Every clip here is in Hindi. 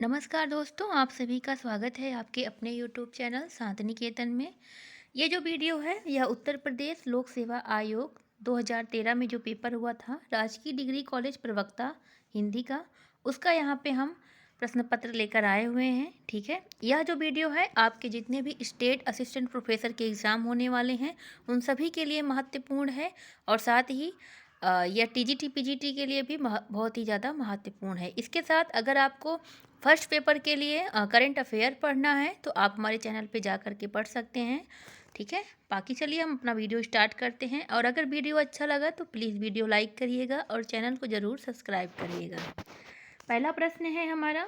नमस्कार दोस्तों, आप सभी का स्वागत है आपके अपने यूट्यूब चैनल शांतिनिकेतन में। ये जो वीडियो है यह उत्तर प्रदेश लोक सेवा आयोग 2013 में जो पेपर हुआ था राजकीय डिग्री कॉलेज प्रवक्ता हिंदी का, उसका यहाँ पे हम प्रश्न पत्र लेकर आए हुए हैं। ठीक है, यह जो वीडियो है आपके जितने भी स्टेट असिस्टेंट प्रोफेसर के एग्ज़ाम होने वाले हैं उन सभी के लिए महत्वपूर्ण है। और साथ ही यह टीजीटी पीजीटी के लिए भी बहुत ही ज़्यादा महत्वपूर्ण है। इसके साथ अगर आपको फर्स्ट पेपर के लिए करंट अफेयर पढ़ना है तो आप हमारे चैनल पे जा कर के पढ़ सकते हैं। ठीक है, बाकी चलिए हम अपना वीडियो स्टार्ट करते हैं। और अगर वीडियो अच्छा लगा तो प्लीज़ वीडियो लाइक करिएगा और चैनल को ज़रूर सब्सक्राइब करिएगा। पहला प्रश्न है हमारा,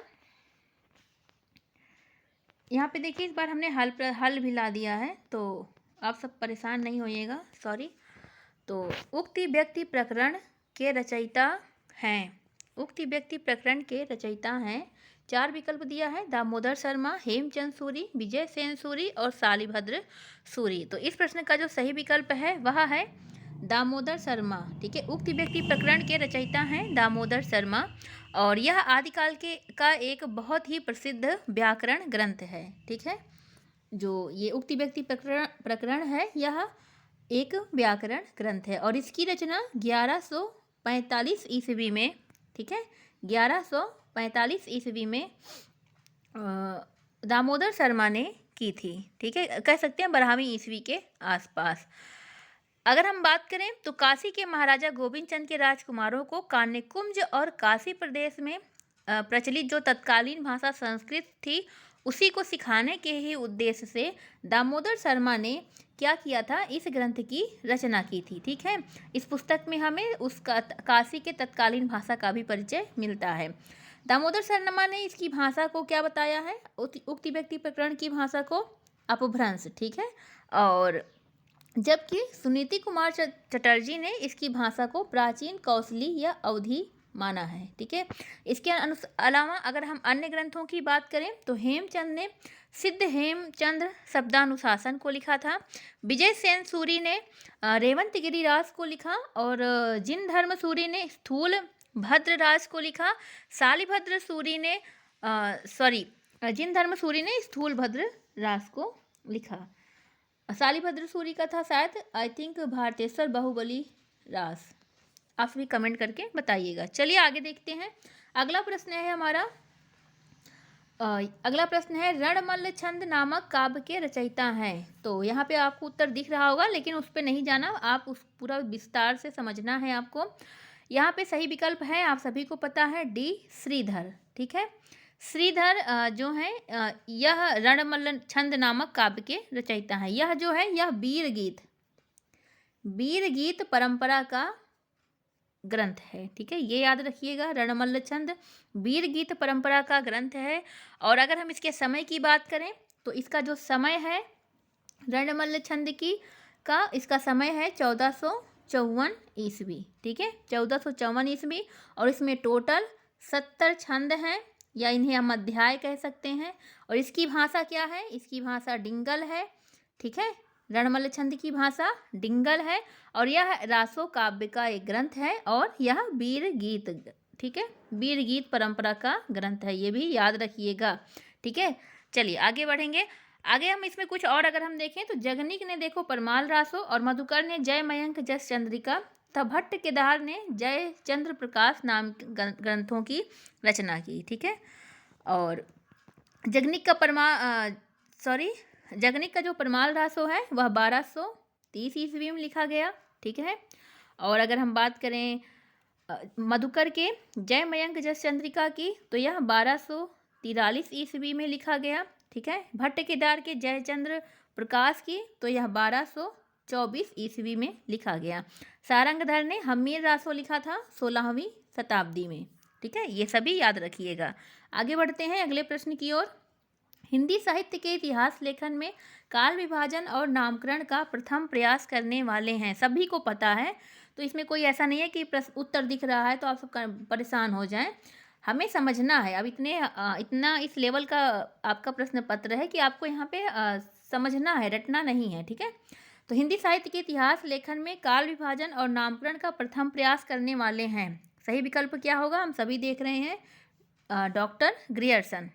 यहाँ पे देखिए इस बार हमने हल भी ला दिया है तो आप सब परेशान नहीं होइएगा, सॉरी। तो उक्त व्यक्ति प्रकरण के रचयिता हैं, उक्त व्यक्ति प्रकरण के रचयिता हैं। चार विकल्प दिया है, दामोदर शर्मा, हेमचंद सूरी, विजय सेन सूरी और शालिभद्र सूरी। तो इस प्रश्न का जो सही विकल्प है वह है दामोदर शर्मा। ठीक है, उक्त व्यक्ति प्रकरण के रचयिता हैं दामोदर शर्मा और यह आदिकाल के का एक बहुत ही प्रसिद्ध व्याकरण ग्रंथ है। ठीक है, जो ये उक्त व्यक्ति प्रकरण है यह एक व्याकरण ग्रंथ है और इसकी रचना 1145 ईस्वी में, ठीक है, 1145 ईस्वी में दामोदर शर्मा ने की थी। ठीक है, कह सकते हैं 12वीं ईस्वी के आसपास। अगर हम बात करें तो काशी के महाराजा गोविंद चंद के राजकुमारों को कान्यकुंज और काशी प्रदेश में प्रचलित जो तत्कालीन भाषा संस्कृत थी उसी को सिखाने के ही उद्देश्य से दामोदर शर्मा ने क्या किया था, इस ग्रंथ की रचना की थी। ठीक है, इस पुस्तक में हमें उस काशी के तत्कालीन भाषा का भी परिचय मिलता है। दामोदर शर्मा ने इसकी भाषा को क्या बताया है, उक्त व्यक्ति प्रकरण की भाषा को अपभ्रंश। ठीक है, और जबकि सुनीति कुमार चटर्जी ने इसकी भाषा को प्राचीन कौशली या अवधि माना है। ठीक है, इसके अलावा अगर हम अन्य ग्रंथों की बात करें तो हेमचंद ने सिद्ध हेमचंद्र शब्दानुशासन को लिखा था, विजय सेन सूरी ने रेवंत गिरिराज को लिखा और जिन धर्म सूरी ने स्थूल भद्रराज को लिखा, शालिभद्र सूरी ने जिन धर्म सूरी ने स्थूल भद्रराज को लिखा। शालिभद्र सूरी का था शायद आई थिंक भारतेश्वर बाहुबली रास। आप सभी कमेंट करके बताइएगा। चलिए आगे देखते हैं। अगला प्रश्न है हमारा, अगला प्रश्न है रणमल्ल छंद नामक काव्य के रचयिता हैं। तो यहाँ पे आपको उत्तर दिख रहा होगा लेकिन उस पर नहीं जाना, आप उस पूरा विस्तार से समझना है आपको। यहाँ पे सही विकल्प है, आप सभी को पता है, डी श्रीधर। ठीक है, श्रीधर जो है यह रणमल्ल छंद नामक काव्य के रचयिता हैं। यह जो है यह वीर गीत परंपरा का ग्रंथ है। ठीक है, ये याद रखिएगा, रणमल्ल छंद वीर गीत परंपरा का ग्रंथ है। और अगर हम इसके समय की बात करें तो इसका जो समय है रणमल्ल छंद इसका समय है 1454 ईस्वी। ठीक है, 1454 ईस्वी और इसमें टोटल 70 छंद हैं या इन्हें हम अध्याय कह सकते हैं। और इसकी भाषा क्या है, इसकी भाषा डिंगल है। ठीक है, रणमल्ल छंद की भाषा डिंगल है और यह रासो काव्य का एक ग्रंथ है और यह वीर गीत, ठीक है, वीर गीत परंपरा का ग्रंथ है, ये भी याद रखिएगा। ठीक है, चलिए आगे बढ़ेंगे। आगे हम इसमें कुछ और अगर हम देखें तो जगनिक ने देखो परमाल रासो और मधुकर ने जय मयंक जस चंद्रिका तथा भट्ट केदार ने जय चंद्र प्रकाश नाम ग्रंथों की रचना की। ठीक है, और जगनिक का जो परमाल रासो है वह 1230 ईस्वी में लिखा गया। ठीक है, और अगर हम बात करें मधुकर के जय मयंक जस चंद्रिका की तो यह 1243 ईस्वी में लिखा गया। ठीक है, भट्ट केदार के जयचंद्र प्रकाश की तो यह 1224 ईस्वी में लिखा गया। सारंगधर ने हम्मीर रासो लिखा था 16वीं शताब्दी में। ठीक है, ये सभी याद रखिएगा। आगे बढ़ते हैं अगले प्रश्न की ओर। हिंदी साहित्य के इतिहास लेखन में काल विभाजन और नामकरण का प्रथम प्रयास करने वाले हैं, सभी को पता है, तो इसमें कोई ऐसा नहीं है कि उत्तर दिख रहा है तो आप सब परेशान हो जाएं। हमें समझना है, अब इतना इस लेवल का आपका प्रश्न पत्र है कि आपको यहाँ पे समझना है, रटना नहीं है। ठीक है, तो हिंदी साहित्य के इतिहास लेखन में काल विभाजन और नामकरण का प्रथम प्रयास करने वाले हैं। सही विकल्प क्या होगा, हम सभी देख रहे हैं, डॉक्टर ग्रियर्सन।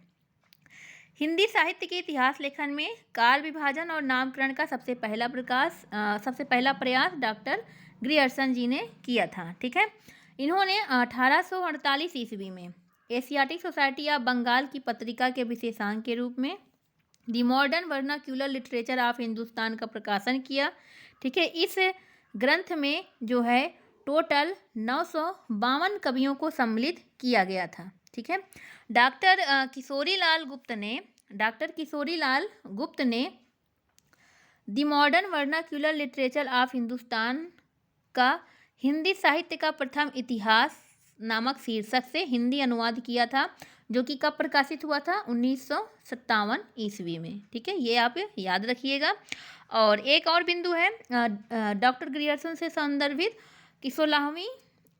हिंदी साहित्य के इतिहास लेखन में काल विभाजन और नामकरण का सबसे पहला प्रयास डॉक्टर ग्रियर्सन जी ने किया था। ठीक है, इन्होंने 1848 ईस्वी में एशियाटिक सोसाइटी ऑफ बंगाल की पत्रिका के विशेषांक के रूप में दी modern vernacular literature of Hindustan का प्रकाशन किया। ठीक है, इस ग्रंथ में जो है टोटल 952 कवियों को सम्मिलित किया गया था। ठीक है, डॉक्टर किशोरी लाल गुप्त ने दी modern vernacular literature of Hindustan का हिंदी साहित्य का प्रथम इतिहास नामक शीर्षक से हिंदी अनुवाद किया था, जो कि कब प्रकाशित हुआ था? 1957 ईस्वी में। ठीक है, ये आप याद रखिएगा। और एक और बिंदु है, डॉक्टर ग्रियर्सन से संदर्भित कि 16वीं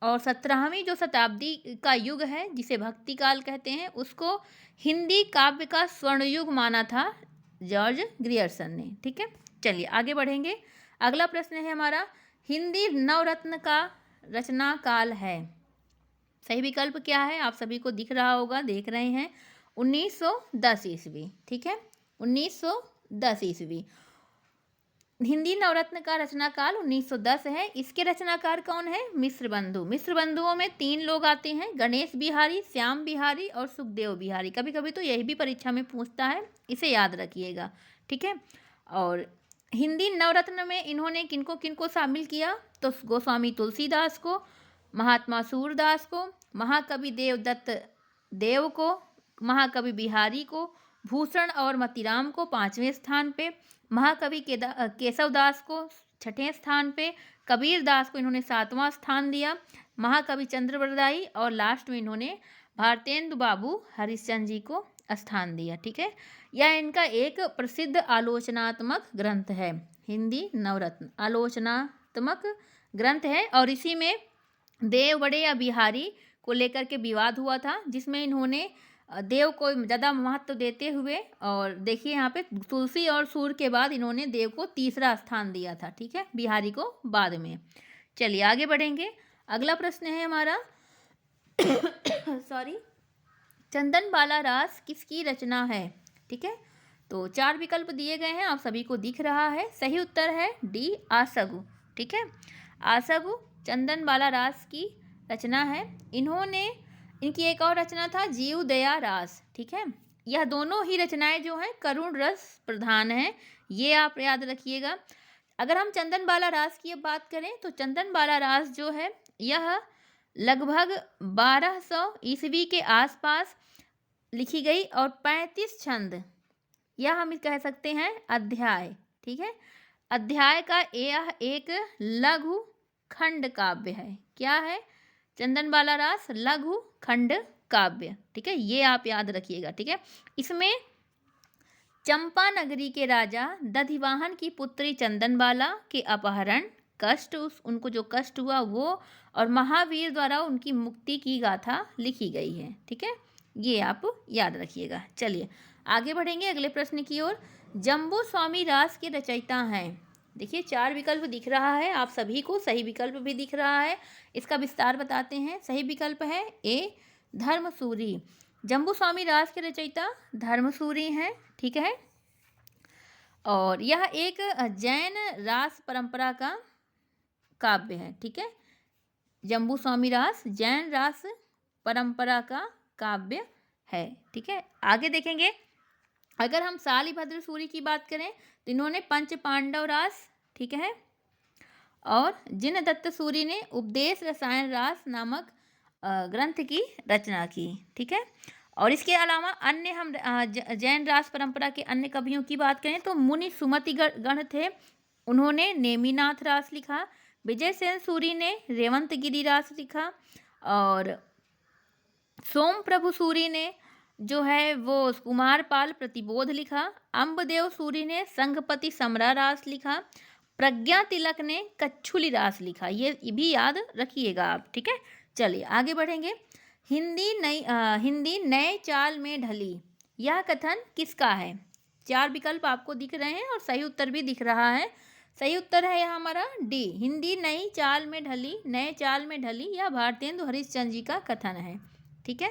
और 17वीं जो शताब्दी का युग है, जिसे भक्ति काल कहते हैं, उसको हिंदी काव्य का स्वर्ण युग माना था जॉर्ज ग्रियर्सन ने। ठीक है, चलिए आगे बढ़ेंगे। अगला प्रश्न है हमारा, हिंदी नवरत्न का रचना काल है। सही विकल्प क्या है? आप सभी को दिख रहा होगा, देख रहे हैं, 1910 ईस्वी। ठीक है, 1910 ईस्वी हिंदी नवरत्न का रचना काल 1910 है। इसके रचनाकार कौन है? मिश्र बंधु। मिश्र बंधुओं में 3 लोग आते हैं, गणेश बिहारी, श्याम बिहारी और सुखदेव बिहारी। कभी कभी तो यही भी परीक्षा में पूछता है, इसे याद रखिएगा। ठीक है, और हिंदी नवरत्न में इन्होंने किनको किनको शामिल किया? तो गोस्वामी तुलसीदास को, महात्मा सूरदास को, महाकवि देवदत्त देव को, महाकवि बिहारी को, भूषण और मतीराम को 5वें स्थान पे, महाकवि केशवदास को 6ठे स्थान पे, कबीर दास को इन्होंने 7वां स्थान दिया, महाकवि चंद्रवरदाई और लास्ट में इन्होंने भारतेंदु बाबू हरिश्चंद्र जी को स्थान दिया। ठीक है, यह इनका एक प्रसिद्ध आलोचनात्मक ग्रंथ है। हिंदी नवरत्न आलोचनात्मक ग्रंथ है, और इसी में देव बड़े या बिहारी को लेकर के विवाद हुआ था, जिसमें इन्होंने देव को ज़्यादा महत्व देते हुए, और देखिए यहाँ पे तुलसी और सूर के बाद इन्होंने देव को 3रा स्थान दिया था। ठीक है, बिहारी को बाद में। चलिए आगे बढ़ेंगे। अगला प्रश्न है हमारा चंदन बाला रास किसकी रचना है? ठीक है, तो 4 विकल्प दिए गए हैं, आप सभी को दिख रहा है। सही उत्तर है डी, आसगु। ठीक है, आसगु चंदन बाला रास की रचना है। इनकी एक और रचना था जीव दया रास। ठीक है, यह दोनों ही रचनाएं जो हैं करुण रस प्रधान हैं, ये आप याद रखिएगा। अगर हम चंदन बाला रास की अब बात करें, तो चंदन बाला रास जो है यह लगभग 1200 ईस्वी के आसपास लिखी गई, और 35 छंद, यह हम कह सकते हैं अध्याय। ठीक है, अध्याय का यह एक लघु खंड काव्य है। क्या है? चंदन बाला रास लघु खंड काव्य। ठीक है, ये आप याद रखिएगा। ठीक है, इसमें चंपा नगरी के राजा दधिवाहन की पुत्री चंदनबाला के अपहरण, उनको जो कष्ट हुआ वो, और महावीर द्वारा उनकी मुक्ति की गाथा लिखी गई है। ठीक है, ये आप याद रखिएगा। चलिए आगे बढ़ेंगे अगले प्रश्न की ओर। जम्बू स्वामी रास के रचयिता हैं। देखिए 4 विकल्प दिख रहा है आप सभी को, सही विकल्प भी दिख रहा है, इसका विस्तार बताते हैं। सही विकल्प है ए, धर्मसूरी। जम्बू स्वामी रास के रचयिता धर्मसूरी हैं। ठीक है, और यह एक जैन रास परंपरा का काव्य है। ठीक है, जम्बू स्वामी रास जैन रास परंपरा का काव्य है। ठीक है, आगे देखेंगे। अगर हम शालिभद्र सूरी की बात करें तो इन्होंने पंच पांडव रास, ठीक है, और जिनदत्त सूरी ने उपदेश रसायन रास नामक ग्रंथ की रचना की। ठीक है, और इसके अलावा अन्य हम जैन रास परंपरा के अन्य कवियों की बात करें तो मुनि सुमति गण थे, उन्होंने नेमिनाथ रास लिखा। विजय सेन सूरी ने रेवंत गिरी रास लिखा, और सोम प्रभु सूरी ने जो है वो कुमारपाल प्रतिबोध लिखा। अम्बदेव सूरी ने संघपति समरा रास लिखा। प्रज्ञा तिलक ने कच्छुली रास लिखा। ये भी याद रखिएगा आप। ठीक है, चलिए आगे बढ़ेंगे। हिंदी नए चाल में ढली, यह कथन किसका है? 4 विकल्प आपको दिख रहे हैं और सही उत्तर भी दिख रहा है। सही उत्तर है यह हमारा डी, हिंदी नई चाल में ढली, नए चाल में ढली, यह भारतेंदु हरिश्चंद्र जी का कथन है। ठीक है,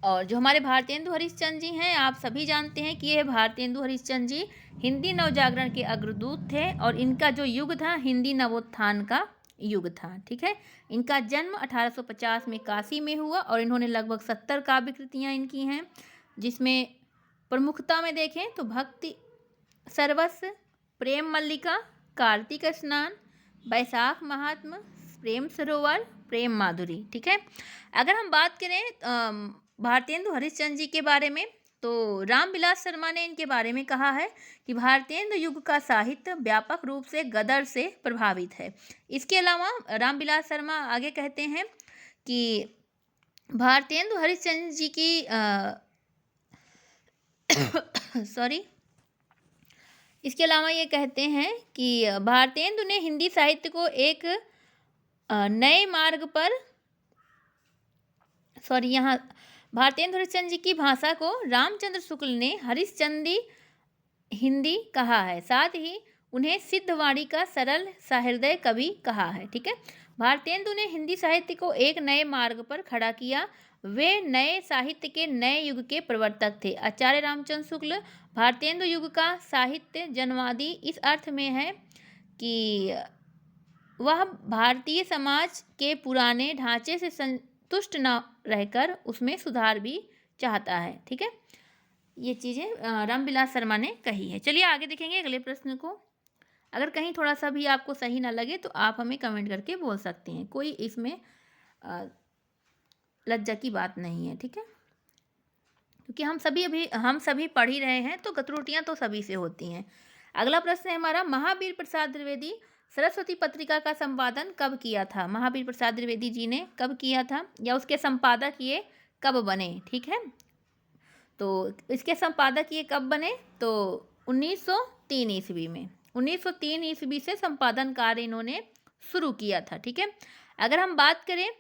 और जो हमारे भारतेंदु हरिश्चंद्र जी हैं, आप सभी जानते हैं कि ये भारतेंदु हरिश्चंद्र जी हिंदी नवजागरण के अग्रदूत थे और इनका जो युग था हिंदी नवोत्थान का युग था। ठीक है, इनका जन्म 1850 में काशी में हुआ और इन्होंने लगभग 70 काव्य कृतियाँ इनकी हैं, जिसमें प्रमुखता में देखें तो भक्ति सर्वस्व, प्रेम मल्लिका, कार्तिक स्नान, बैसाख महात्म, प्रेम सरोवर, प्रेम माधुरी। ठीक है, अगर हम बात करें भारतेंदु हरिश्चंद्र जी के बारे में, तो रामविलास शर्मा ने इनके बारे में कहा है कि भारतेंदु युग का साहित्य व्यापक रूप से गदर से प्रभावित है। इसके अलावा रामविलास शर्मा आगे कहते हैं कि भारतेंदु हरिश्चंद्र जी की सॉरी इसके अलावा ये कहते हैं कि भारतेंदु ने हिंदी साहित्य को एक नए मार्ग पर यहाँ भारतेंदु हरिश्चंद्र जी की भाषा को रामचंद्र शुक्ल ने हरिश्चंदी हिंदी कहा है, साथ ही उन्हें सिद्धवाणी का सरल सहृदय कवि कहा है। ठीक है, भारतेंदु ने हिंदी साहित्य को एक नए मार्ग पर खड़ा किया। वे नए साहित्य के नए युग के प्रवर्तक थे। आचार्य रामचंद्र शुक्ल भारतेंदु युग का साहित्य जनवादी इस अर्थ में है कि वह भारतीय समाज के पुराने ढांचे से संतुष्ट न रहकर उसमें सुधार भी चाहता है। ठीक है, ये चीज़ें रामविलास शर्मा ने कही है। चलिए आगे देखेंगे अगले प्रश्न को। अगर कहीं थोड़ा सा भी आपको सही ना लगे तो आप हमें कमेंट करके बोल सकते हैं, कोई इसमें लज्जा की बात नहीं है। ठीक है, क्योंकि हम सभी पढ़ ही रहे हैं, तो त्रुटियां तो सभी से होती हैं। अगला प्रश्न है हमारा, महावीर प्रसाद द्विवेदी सरस्वती पत्रिका का संपादन कब किया था? महावीर प्रसाद द्विवेदी जी ने कब किया था, या उसके संपादक ये कब बने? ठीक है, तो इसके संपादक ये कब बने? तो 1903 ईस्वी में। 1903 ईस्वी से संपादन कार्य इन्होंने शुरू किया था। ठीक है, अगर हम बात करें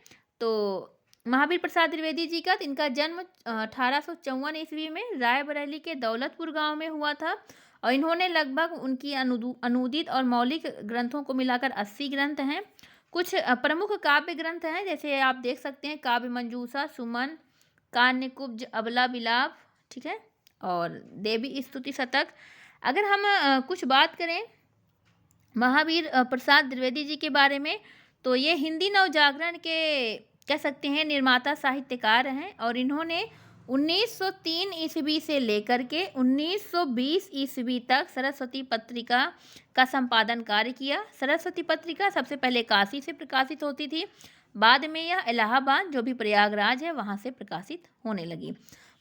तो महावीर प्रसाद द्विवेदी जी का, इनका जन्म 1854 ईस्वी में रायबरेली के दौलतपुर गांव में हुआ था और इन्होंने लगभग उनकी अनुदित और मौलिक ग्रंथों को मिलाकर 80 ग्रंथ हैं। कुछ प्रमुख काव्य ग्रंथ हैं, जैसे आप देख सकते हैं काव्य मंजूषा, सुमन, कान्यकुब्ज, अबला विलाप। ठीक है, और देवी स्तुति शतक। अगर हम कुछ बात करें महावीर प्रसाद द्विवेदी जी के बारे में, तो ये हिंदी नवजागरण के कह सकते हैं निर्माता साहित्यकार हैं और इन्होंने 1903 ईस्वी से लेकर के 1920 ईस्वी तक सरस्वती पत्रिका का संपादन कार्य किया। सरस्वती पत्रिका सबसे पहले काशी से प्रकाशित होती थी, बाद में यह इलाहाबाद जो भी प्रयागराज है वहाँ से प्रकाशित होने लगी।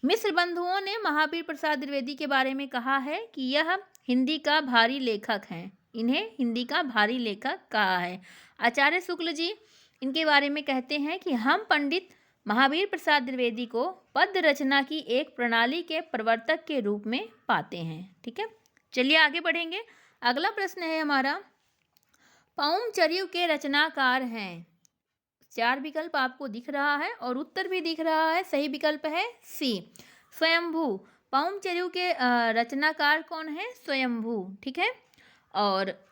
मिश्र बंधुओं ने महावीर प्रसाद द्विवेदी के बारे में कहा है कि यह हिंदी का भारी लेखक हैं, इन्हें हिंदी का भारी लेखक कहा है। आचार्य शुक्ल जी इनके बारे में कहते हैं कि हम पंडित महावीर प्रसाद द्विवेदी को पद्य रचना की एक प्रणाली के प्रवर्तक के रूप में पाते हैं। ठीक है, चलिए आगे बढ़ेंगे। अगला प्रश्न है हमारा, पौंमचर्यु के रचनाकार हैं? 4 विकल्प आपको दिख रहा है और उत्तर भी दिख रहा है। सही विकल्प है सी, स्वयंभू। पौंमचर्यु के रचनाकार कौन है? स्वयंभू। ठीक है, और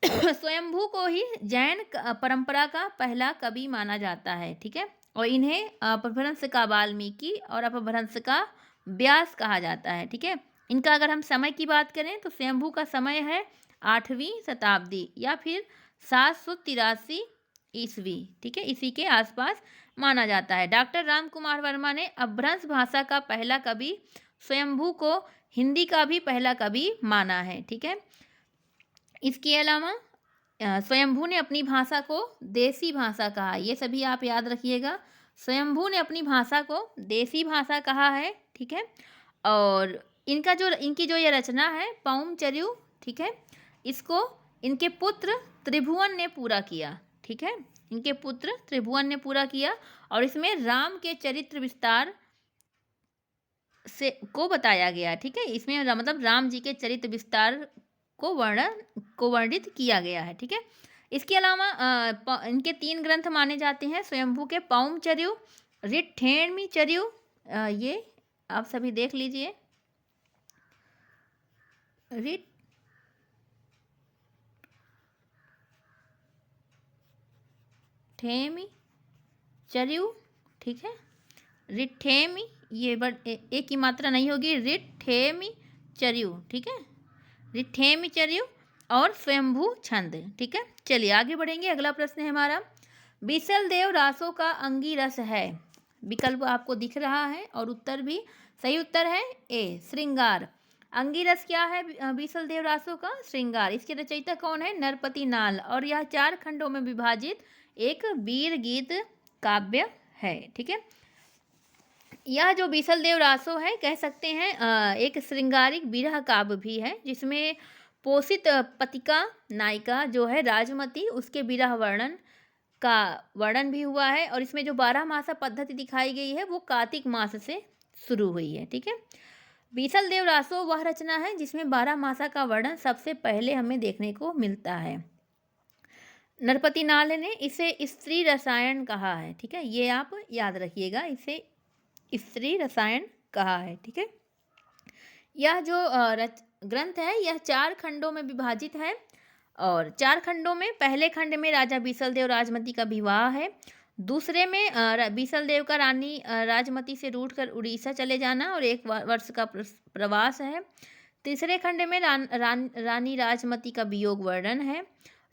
स्वयंभू को ही जैन परंपरा का पहला कवि माना जाता है। ठीक है, और इन्हें अपभ्रंश का वाल्मीकि और अपभ्रंश का व्यास कहा जाता है। ठीक है, इनका अगर हम समय की बात करें तो स्वयंभू का समय है 8वीं शताब्दी या फिर 783 ईस्वी। ठीक है, इसी के आसपास माना जाता है। डॉक्टर राम कुमार वर्मा ने अपभ्रंश भाषा का पहला कवि स्वयंभू को हिंदी का भी पहला कवि माना है। ठीक है, इसके अलावा स्वयंभू ने अपनी भाषा को देसी भाषा कहा, ये सभी आप याद रखिएगा। स्वयंभू ने अपनी भाषा को देसी भाषा कहा है। ठीक है, और इनकी जो ये रचना है पौंमचर्यु, ठीक है, इसको इनके पुत्र त्रिभुवन ने पूरा किया। ठीक है, इनके पुत्र त्रिभुवन ने पूरा किया और इसमें राम के चरित्र विस्तार से को बताया गया। ठीक है, इसमें मतलब राम जी के चरित्र विस्तार को वर्णित किया गया है। ठीक है, इसके अलावा इनके 3 ग्रंथ माने जाते हैं स्वयंभू के, पौंमचर्यु, ऋट्ठेन्मिचर्यु। ये आप सभी देख लीजिए, ऋट्ठेन्मिचर्यु। ठीक है, रिठेमी, ये एक की मात्रा नहीं होगी, रिठेमी चर्यु, ठीक है, रिठेमी चर्यु और स्वयंभू छंद, ठीक है। चलिए आगे बढ़ेंगे। अगला प्रश्न है हमारा, बीसल देव रासों का अंगिरस है। विकल्प आपको दिख रहा है और उत्तर भी सही उत्तर है ए श्रृंगार। अंगिरस क्या है बीसल देव रासों का? श्रृंगार। इसके रचयिता कौन है? नरपति नाल। और यह 4 खंडों में विभाजित एक वीर गीत काव्य है, ठीक है। यह जो बीसल देव रासो है, कह सकते हैं एक श्रृंगारिक विरह काव्य भी है, जिसमें पोषित पतिका नायिका जो है राजमती, उसके विरह वर्णन का वर्णन भी हुआ है। और इसमें जो 12 मासा पद्धति दिखाई गई है वो कार्तिक मास से शुरू हुई है, ठीक है। बीसल देव रासो वह रचना है जिसमें 12 मासा का वर्णन सबसे पहले हमें देखने को मिलता है। नरपति नाल ने इसे स्त्री रसायन कहा है, ठीक है, ये आप याद रखिएगा, इसे स्त्री रसायन कहा है, ठीक है। यह जो ग्रंथ है यह 4 खंडों में विभाजित है। और 4 खंडों में पहले खंड में राजा बीसल देव राजमती का विवाह है। दूसरे में बीसल देव का रानी राजमती से रूठकर उड़ीसा चले जाना और 1 वर्ष का प्रवास है। तीसरे खंड में रानी राजमती का वियोग वर्णन है।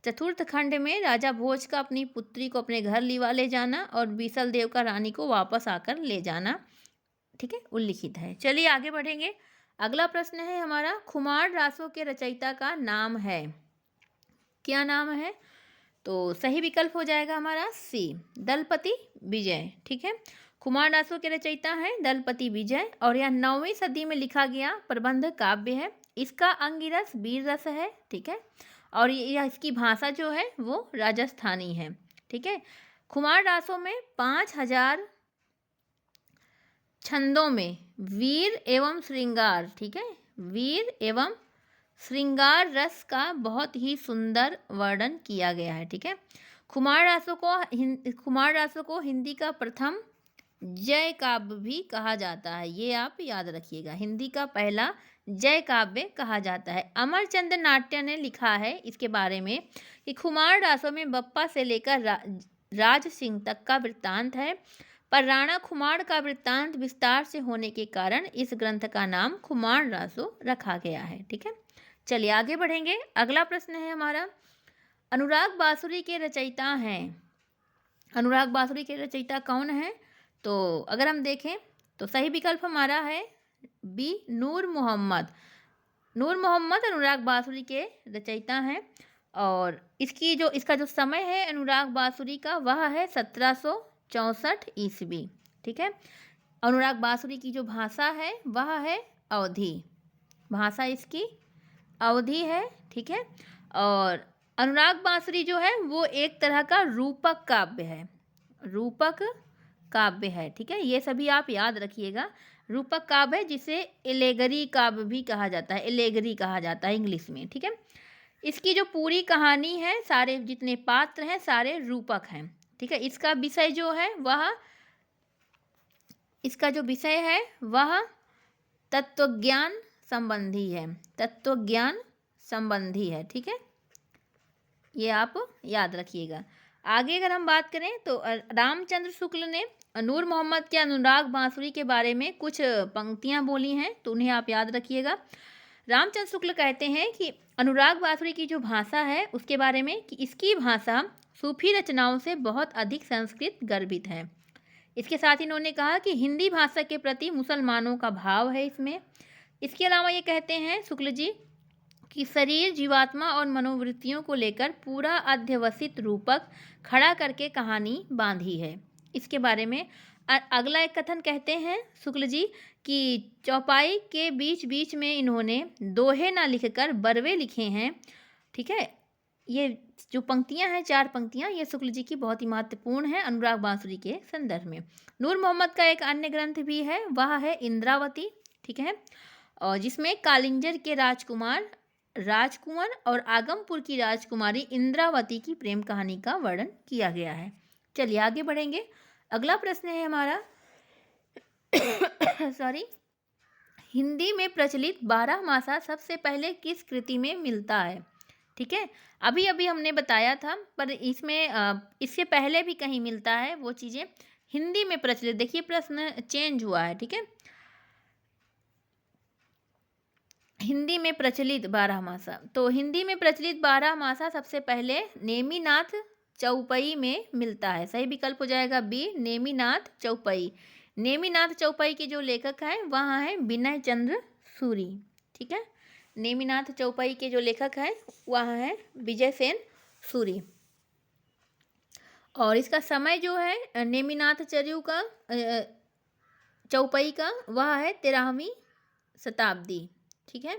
चतुर्थ खंड में राजा भोज का अपनी पुत्री को अपने घर लिवा ले जाना और बीसल देव का रानी को वापस आकर ले जाना, ठीक है, उल्लिखित है। चलिए आगे बढ़ेंगे। अगला प्रश्न है हमारा, खुमार रासों के रचयिता का नाम है, क्या नाम है? तो सही विकल्प हो जाएगा हमारा सी, दलपति विजय, ठीक है। खुमार रासों के रचयिता हैं दलपति विजय और यह 9वीं सदी में लिखा गया प्रबंध काव्य है। इसका अंगिरस वीर रस है, ठीक है, और यह इसकी भाषा जो है वो राजस्थानी है, ठीक है। खुमार रासों में 5000 छंदों में वीर एवं श्रृंगार, ठीक है, वीर एवं श्रृंगार रस का बहुत ही सुंदर वर्णन किया गया है, ठीक है। खुमार रासों को हिंदी का प्रथम जय काव्य भी कहा जाता है, ये आप याद रखिएगा, हिंदी का पहला जय काव्य कहा जाता है। अमरचंद नाट्य ने लिखा है इसके बारे में कि खुमार रासों में बप्पा से लेकर राज सिंह तक का वृत्तांत है, पर राणा खुमार का वृत्तांत विस्तार से होने के कारण इस ग्रंथ का नाम खुमार रासो रखा गया है, ठीक है। चलिए आगे बढ़ेंगे। अगला प्रश्न है हमारा, अनुराग बांसुरी के रचयिता हैं, अनुराग बांसुरी के रचयिता कौन है? तो अगर हम देखें तो सही विकल्प हमारा है बी, नूर मोहम्मद। नूर मोहम्मद अनुराग बांसुरी के रचयिता हैं और इसका जो समय है अनुराग बांसुरी का वह है 1764 ईस्वी, ठीक है। अनुराग बांसुरी की जो भाषा है वह है अवधी, भाषा इसकी अवधी है, ठीक है। और अनुराग बांसुरी जो है वो एक तरह का रूपक काव्य है, रूपक काव्य है, ठीक है, ये सभी आप याद रखिएगा। रूपक काव्य है जिसे एलेगरी काव्य भी कहा जाता है, एलेगरी कहा जाता है इंग्लिश में, ठीक है। इसकी जो पूरी कहानी है, सारे जितने पात्र हैं सारे रूपक हैं, ठीक है। इसका विषय जो है वह तत्वज्ञान संबंधी है, तत्वज्ञान संबंधी है, ठीक है, ये आप याद रखिएगा। आगे अगर हम बात करें तो रामचंद्र शुक्ल ने नूर मोहम्मद के अनुराग बांसुरी के बारे में कुछ पंक्तियां बोली हैं, तो उन्हें आप याद रखिएगा। रामचंद्र शुक्ल कहते हैं कि अनुराग बांसुरी की जो भाषा है उसके बारे में कि इसकी भाषा सूफी रचनाओं से बहुत अधिक संस्कृत गर्भित है। इसके साथ ही इन्होंने कहा कि हिंदी भाषा के प्रति मुसलमानों का भाव है इसमें। इसके अलावा ये कहते हैं शुक्ल जी कि शरीर, जीवात्मा और मनोवृत्तियों को लेकर पूरा अध्यवसित रूपक खड़ा करके कहानी बांधी है। इसके बारे में अगला एक कथन कहते हैं शुक्ल जी कि चौपाई के बीच बीच में इन्होंने दोहे ना लिखकर बरवे लिखे हैं, ठीक है। ये जो पंक्तियां हैं 4 पंक्तियां ये शुक्ल जी की बहुत ही महत्वपूर्ण है अनुराग बांसुरी के संदर्भ में। नूर मोहम्मद का एक अन्य ग्रंथ भी है, वह है इंद्रावती, ठीक है, और जिसमें कालिंजर के राजकुंवर और आगमपुर की राजकुमारी इंद्रावती की प्रेम कहानी का वर्णन किया गया है। चलिए आगे बढ़ेंगे। अगला प्रश्न है हमारा हिंदी में प्रचलित 12 मासा सबसे पहले किस कृति में मिलता है, ठीक है। अभी हमने बताया था, पर इसमें इससे पहले भी कहीं मिलता है, वो चीज़ें हिंदी में प्रचलित, देखिए प्रश्न चेंज हुआ है, ठीक है। हिंदी में प्रचलित बारहमासा, तो हिंदी में प्रचलित बारहमासा सबसे पहले नेमिनाथ चौपई में मिलता है। सही विकल्प हो जाएगा बी, नेमिनाथ चौपई। नेमिनाथ चौपई के जो लेखक हैं वह हैं विनय चंद्र सूरी, ठीक है। नेमिनाथ चौपई के जो लेखक हैं वह हैं विजय सेन सूरी। और इसका समय जो है नेमिनाथ चरयू का चौपई का वह है 13वीं शताब्दी, ठीक है।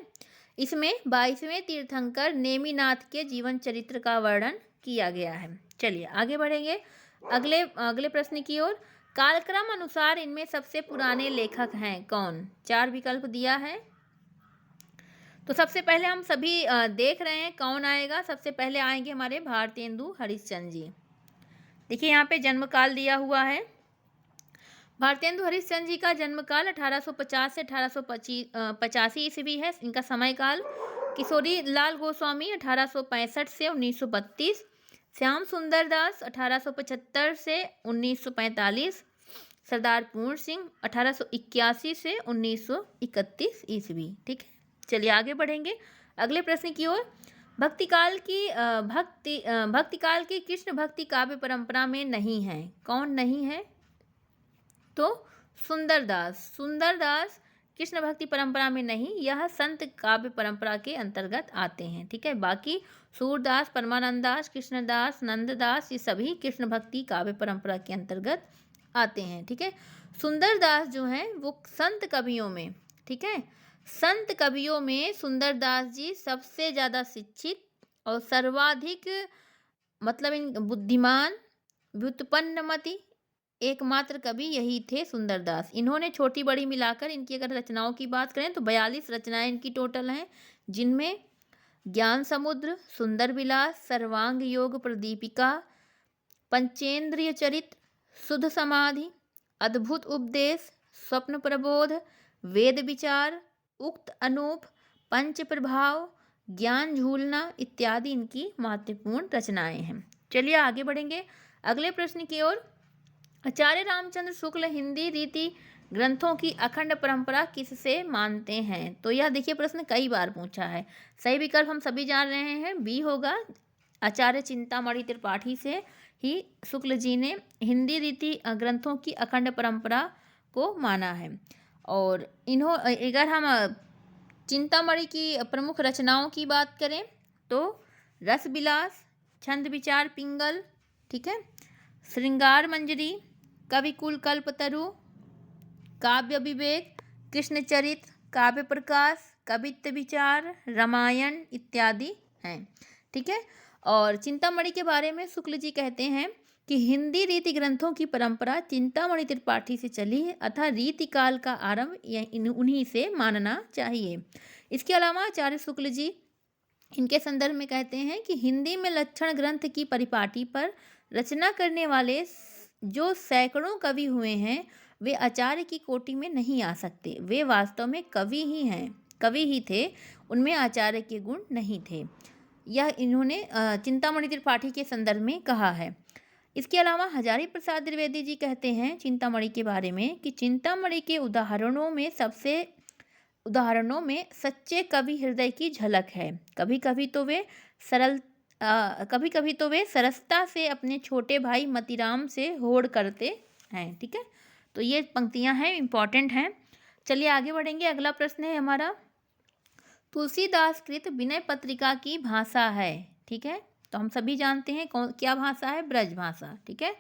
इसमें 22वें तीर्थंकर नेमिनाथ के जीवन चरित्र का वर्णन किया गया है। चलिए आगे बढ़ेंगे अगले प्रश्न की ओर। कालक्रम अनुसार इनमें सबसे पुराने लेखक हैं कौन? 4 विकल्प दिया है। तो सबसे पहले हम सभी देख रहे हैं कौन आएगा। सबसे पहले आएंगे हमारे भारतेंदु हरिश्चंद्र जी। देखिए यहाँ पे जन्म काल दिया हुआ है। भारतेंदु हरिश्चंद्र जी का जन्म काल 1850 से 1885 ईस्वी है। इनका समय काल। किशोरी लाल गोस्वामी 1865 से 1932, श्याम सुंदर दास 1875 से 1945, सरदार पूर्ण सिंह 1881 से 1931 ईस्वी, ठीक है। चलिए आगे बढ़ेंगे अगले प्रश्न की ओर। भक्तिकाल की कृष्ण भक्ति काव्य परंपरा में नहीं है। कौन नहीं है? तो सुंदरदास कृष्ण भक्ति परंपरा में नहीं, यह संत काव्य परंपरा के अंतर्गत आते हैं, ठीक है। बाकी सूरदास, परमानंदास, कृष्णदास, नंददास ये सभी कृष्ण भक्ति काव्य परंपरा के अंतर्गत आते हैं, ठीक है। सुंदरदास जो हैं वो संत कवियों में, ठीक है, संत कवियों में सुंदरदास जी सबसे ज़्यादा शिक्षित और सर्वाधिक मतलब इन बुद्धिमान, व्युत्पन्नमति एकमात्र कवि यही थे सुंदरदास। इन्होंने छोटी बड़ी मिलाकर इनकी अगर रचनाओं की बात करें तो 42 रचनाएं इनकी टोटल हैं, जिनमें ज्ञान समुद्र, सुंदर विलास, सर्वांग योग प्रदीपिका, पंचेंद्रिय चरित, शुद्ध समाधि, अद्भुत उपदेश, स्वप्न प्रबोध, वेद विचार, उक्त अनूप, पंच प्रभाव, ज्ञान झूलना इत्यादि इनकी महत्वपूर्ण रचनाएं हैं। चलिए आगे बढ़ेंगे अगले प्रश्न की ओर। आचार्य रामचंद्र शुक्ल हिंदी रीति ग्रंथों की अखंड परंपरा किससे मानते हैं? तो यह देखिए प्रश्न कई बार पूछा है। सही विकल्प हम सभी जान रहे हैं, बी होगा। आचार्य चिंतामणि त्रिपाठी से ही शुक्ल जी ने हिंदी रीति ग्रंथों की अखंड परंपरा को माना है। और अगर हम चिंतामणि की प्रमुख रचनाओं की बात करें तो रस विलास, छंद विचार पिंगल, ठीक है, श्रृंगार मंजरी, कविकुल कल्पतरु, काव्य विवेक, कृष्णचरित, काव्य प्रकाश, कवित्व विचार, रामायण इत्यादि हैं, ठीक है। और चिंतामणि के बारे में शुक्ल जी कहते हैं कि हिंदी रीति ग्रंथों की परंपरा चिंतामणि त्रिपाठी से चली है, अतः रीति काल का आरंभ उन्हीं से मानना चाहिए। इसके अलावा आचार्य शुक्ल जी इनके संदर्भ में कहते हैं कि हिंदी में लक्षण ग्रंथ की परिपाटी पर रचना करने वाले जो सैकड़ों कवि हुए हैं वे आचार्य की कोटि में नहीं आ सकते। वे वास्तव में कवि ही थे, उनमें आचार्य के गुण नहीं थे। यह इन्होंने चिंतामणि त्रिपाठी के संदर्भ में कहा है। इसके अलावा हजारी प्रसाद द्विवेदी जी कहते हैं चिंतामणि के बारे में कि चिंतामणि के उदाहरणों में सच्चे कवि हृदय की झलक है। कभी कभी तो वे सरसता से अपने छोटे भाई मतीराम से होड़ करते हैं, ठीक है। तो ये पंक्तियां हैं, इम्पॉर्टेंट हैं। चलिए आगे बढ़ेंगे अगला प्रश्न है हमारा। तुलसीदास कृत विनय पत्रिका की भाषा है, ठीक है। तो हम सभी जानते हैं क्या भाषा है? ब्रज भाषा, ठीक है।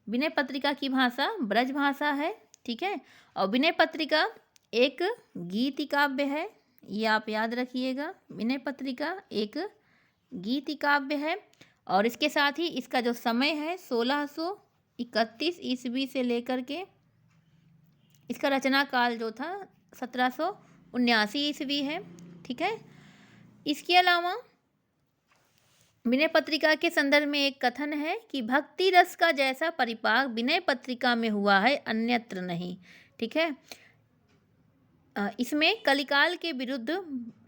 विनय पत्रिका की भाषा ब्रज भाषा है, ठीक है। और विनय पत्रिका एक गीति काव्य है, ये आप याद रखिएगा। विनय पत्रिका एक गीति काव्य है और इसके साथ ही इसका जो समय है 1631 ईस्वी से लेकर के इसका रचना काल जो था 1779 ईस्वी है, ठीक है। इसके अलावा विनय पत्रिका के संदर्भ में एक कथन है कि भक्ति रस का जैसा परिपाक विनय पत्रिका में हुआ है अन्यत्र नहीं, ठीक है। इसमें कलिकाल के विरुद्ध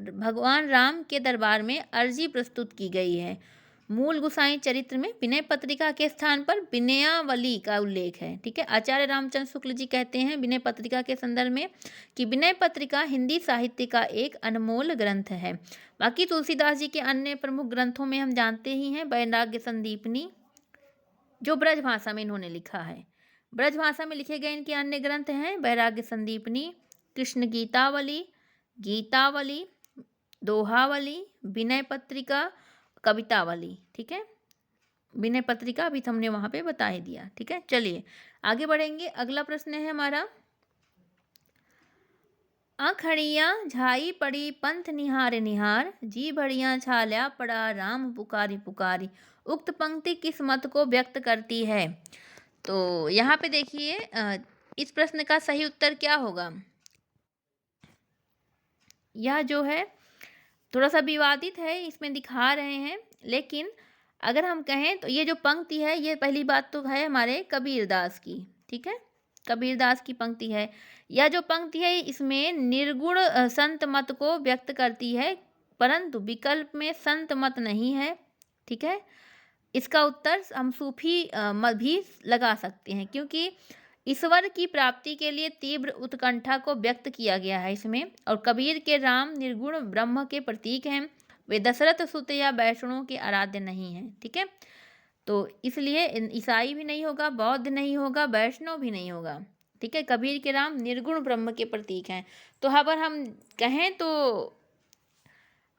भगवान राम के दरबार में अर्जी प्रस्तुत की गई है। मूल गोसाई चरित्र में विनय पत्रिका के स्थान पर विनयावली का उल्लेख है। ठीक है, आचार्य रामचंद्र शुक्ल जी कहते हैं विनय पत्रिका के संदर्भ में कि विनय पत्रिका हिंदी साहित्य का एक अनमोल ग्रंथ है। बाकी तुलसीदास जी के अन्य प्रमुख ग्रंथों में हम जानते ही हैं वैराग्य संदीपनी, जो ब्रज भाषा में इन्होंने लिखा है। ब्रज भाषा में लिखे गए इनके अन्य ग्रंथ हैं वैराग्य संदीपनी, कृष्ण गीतावली, गीतावली, दोहावली, विनय पत्रिका, कवितावली। ठीक है, विनय पत्रिका अभी हमने वहाँ पे बता ही दिया। ठीक है, चलिए आगे बढ़ेंगे। अगला प्रश्न है हमारा, आखड़िया झाई पड़ी पंथ निहार निहार, जी भड़िया छाल्या पड़ा राम पुकारी पुकारी। उक्त पंक्ति किस मत को व्यक्त करती है? तो यहाँ पे देखिए इस प्रश्न का सही उत्तर क्या होगा? यह जो है थोड़ा सा विवादित है, इसमें दिखा रहे हैं, लेकिन अगर हम कहें तो ये जो पंक्ति है ये पहली बात तो है हमारे कबीरदास की। ठीक है, कबीरदास की पंक्ति है। यह जो पंक्ति है इसमें निर्गुण संत मत को व्यक्त करती है, परंतु विकल्प में संत मत नहीं है। ठीक है, इसका उत्तर हम सूफी मत भी लगा सकते हैं, क्योंकि ईश्वर की प्राप्ति के लिए तीव्र उत्कंठा को व्यक्त किया गया है इसमें। और कबीर के राम निर्गुण ब्रह्म के प्रतीक हैं, वे दशरथ सुत या वैष्णव के आराध्य नहीं हैं। ठीक है, तो इसलिए ईसाई भी नहीं होगा, बौद्ध नहीं होगा, वैष्णव भी नहीं होगा। ठीक है, कबीर के राम निर्गुण ब्रह्म के प्रतीक हैं। तो अगर हम कहें तो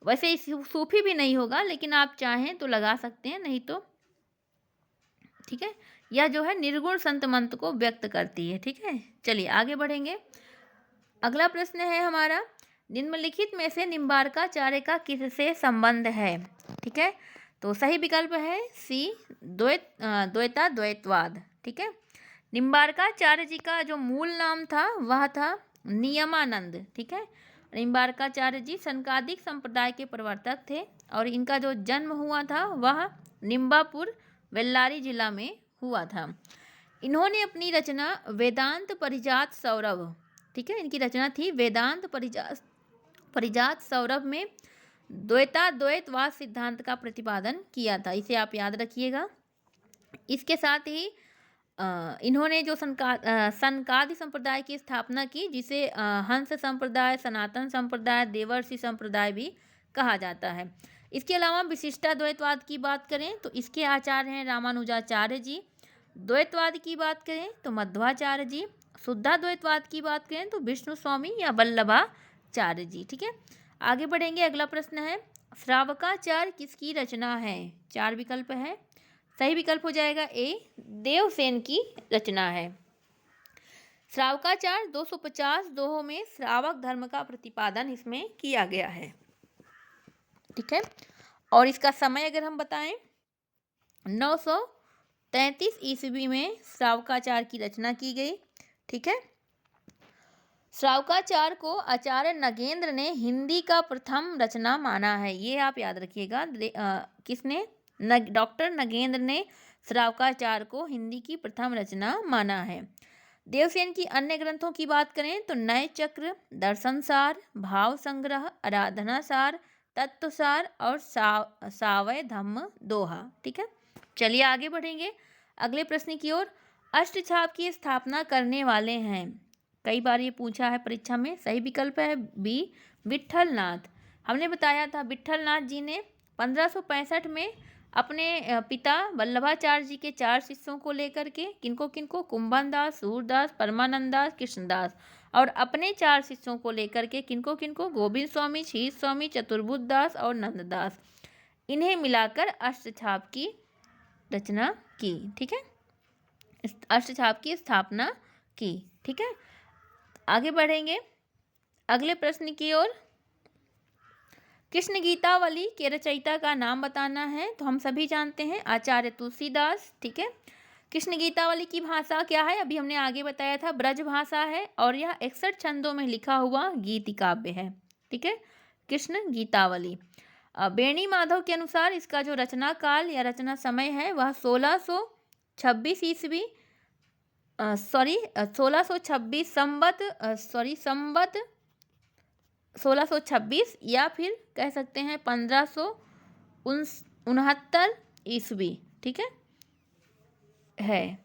वैसे सूफी भी नहीं होगा, लेकिन आप चाहें तो लगा सकते हैं, नहीं तो ठीक है, यह जो है निर्गुण संत मंत्र को व्यक्त करती है। ठीक है, चलिए आगे बढ़ेंगे। अगला प्रश्न है हमारा, निम्नलिखित में से निम्बार्काचार्य का किससे संबंध है? ठीक है, तो सही विकल्प है सी, द्वैता द्वैतवाद। ठीक है, निम्बार्काचार्य जी का जो मूल नाम था वह था नियमानंद। ठीक है, निम्बार्काचार्य जी सनकादिक संप्रदाय के प्रवर्तक थे और इनका जो जन्म हुआ था वह निम्बापुर बेल्लारी जिला में हुआ था। इन्होंने अपनी रचना वेदांत परिजात सौरभ, ठीक है, इनकी रचना थी वेदांत परिजात सौरभ में द्वैताद्वैतवाद सिद्धांत का प्रतिपादन किया था। इसे आप याद रखिएगा। इसके साथ ही इन्होंने जो सनकादि संप्रदाय की स्थापना की, जिसे हंस संप्रदाय, सनातन संप्रदाय, देवर्षि संप्रदाय भी कहा जाता है। इसके अलावा विशिष्टाद्वैतवाद की बात करें तो इसके आचार्य हैं रामानुजाचार्य जी। द्वैतवाद की बात करें तो मध्वाचार्य जी। शुद्धाद्वैतवाद की बात करें तो विष्णु स्वामी या वल्लभाचार्य जी। ठीक है, आगे बढ़ेंगे। अगला प्रश्न है, श्रावकाचार्य किसकी रचना है? 4 विकल्प है। सही विकल्प हो जाएगा ए, देवसेन की रचना है। श्रावकाचार्य 250 दोहों में श्रावक धर्म का प्रतिपादन इसमें किया गया है। ठीक है, और इसका समय अगर हम बताएं 933 ईस्वी में श्रावकाचार्य की रचना की गई। ठीक है, श्रावकाचार्य को आचार्य नगेंद्र ने हिंदी का प्रथम रचना माना है। ये आप याद रखिएगा, किसने? डॉक्टर नगेंद्र ने श्रावकाचार्य को हिंदी की प्रथम रचना माना है। देवसेन की अन्य ग्रंथों की बात करें तो नय चक्र, दर्शन सार, भाव संग्रह, आराधना सार, तत्वसार और सावय धम्म दोहा। ठीक है, चलिए आगे बढ़ेंगे अगले प्रश्न की ओर। अष्टछाप की स्थापना करने वाले हैं, कई बार ये पूछा है परीक्षा में। सही विकल्प है बी, विट्ठलनाथ। हमने बताया था विट्ठलनाथ जी ने 1565 में अपने पिता वल्लभाचार्य जी के 4 शिष्यों को लेकर के, किनको किनको? कुंभनदास, सूरदास, परमानंदास, कृष्णदास, और अपने 4 शिष्यों को लेकर के किनको किनको? गोविंद स्वामी, क्षीर स्वामी, चतुर्बुद्ध दास और नंददास, इन्हें मिलाकर अष्टछाप की रचना की। ठीक है, अष्टछाप की स्थापना की। ठीक है, आगे बढ़ेंगे अगले प्रश्न की ओर। कृष्ण गीतावली के रचयिता का नाम बताना है। तो हम सभी जानते हैं आचार्य तुलसीदास। ठीक है, कृष्ण गीतावली की भाषा क्या है? अभी हमने आगे बताया था, ब्रज भाषा है और यह 61 छंदों में लिखा हुआ गीति काव्य है। ठीक है, कृष्ण गीतावली। बेणी माधव के अनुसार इसका जो रचना काल या रचना समय है वह 1626 ईस्वी 1626 संवत 1626 या फिर कह सकते हैं 1559 ईस्वी। ठीक है।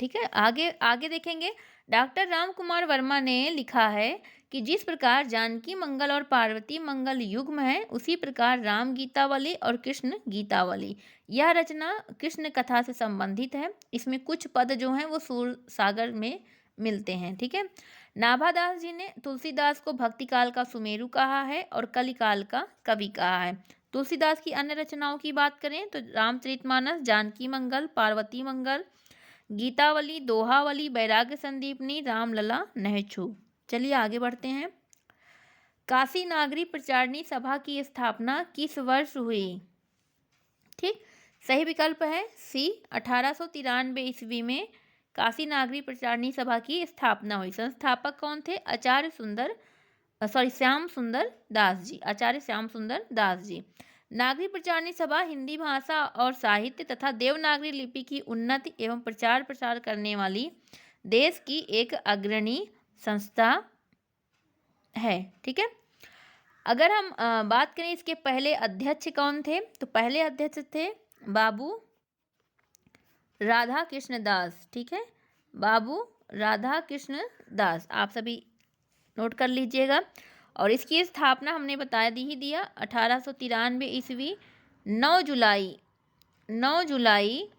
ठीक है, आगे आगे देखेंगे। डॉक्टर राम कुमार वर्मा ने लिखा है कि जिस प्रकार जानकी मंगल और पार्वती मंगल युग्म है, उसी प्रकार राम गीतावली और कृष्ण गीतावली, यह रचना कृष्ण कथा से संबंधित है। इसमें कुछ पद जो हैं वो सूर सागर में मिलते हैं। ठीक है। नाभादास जी ने तुलसीदास को भक्ति काल का सुमेरु कहा है और कलिकाल का कवि कहा है। तुलसीदास की अन्य रचनाओं की बात करें तो रामचरितमानस, जानकी मंगल, पार्वती मंगल, गीतावली, दोहावली, वैराग्य संदीपनी, रामलला, नहछू। चलिए आगे बढ़ते हैं। काशी नागरी प्रचारणी सभा की स्थापना किस वर्ष हुई? ठीक, सही विकल्प है सी, 1893 ईस्वी में काशी नागरी प्रचारणी सभा की स्थापना हुई। संस्थापक कौन थे? श्याम सुंदर दास जी, आचार्य श्याम सुंदर दास जी। नागरी प्रचारणी सभा हिंदी भाषा और साहित्य तथा देवनागरी लिपि की उन्नति एवं प्रचार प्रसार करने वाली देश की एक अग्रणी संस्था है। ठीक है। अगर हम बात करें इसके पहले अध्यक्ष कौन थे, तो पहले अध्यक्ष थे बाबू राधा कृष्ण दास। ठीक है, बाबू राधा कृष्ण दास, आप सभी नोट कर लीजिएगा। और इसकी स्थापना हमने बताया दी ही दिया 1893 ईस्वी 9 जुलाई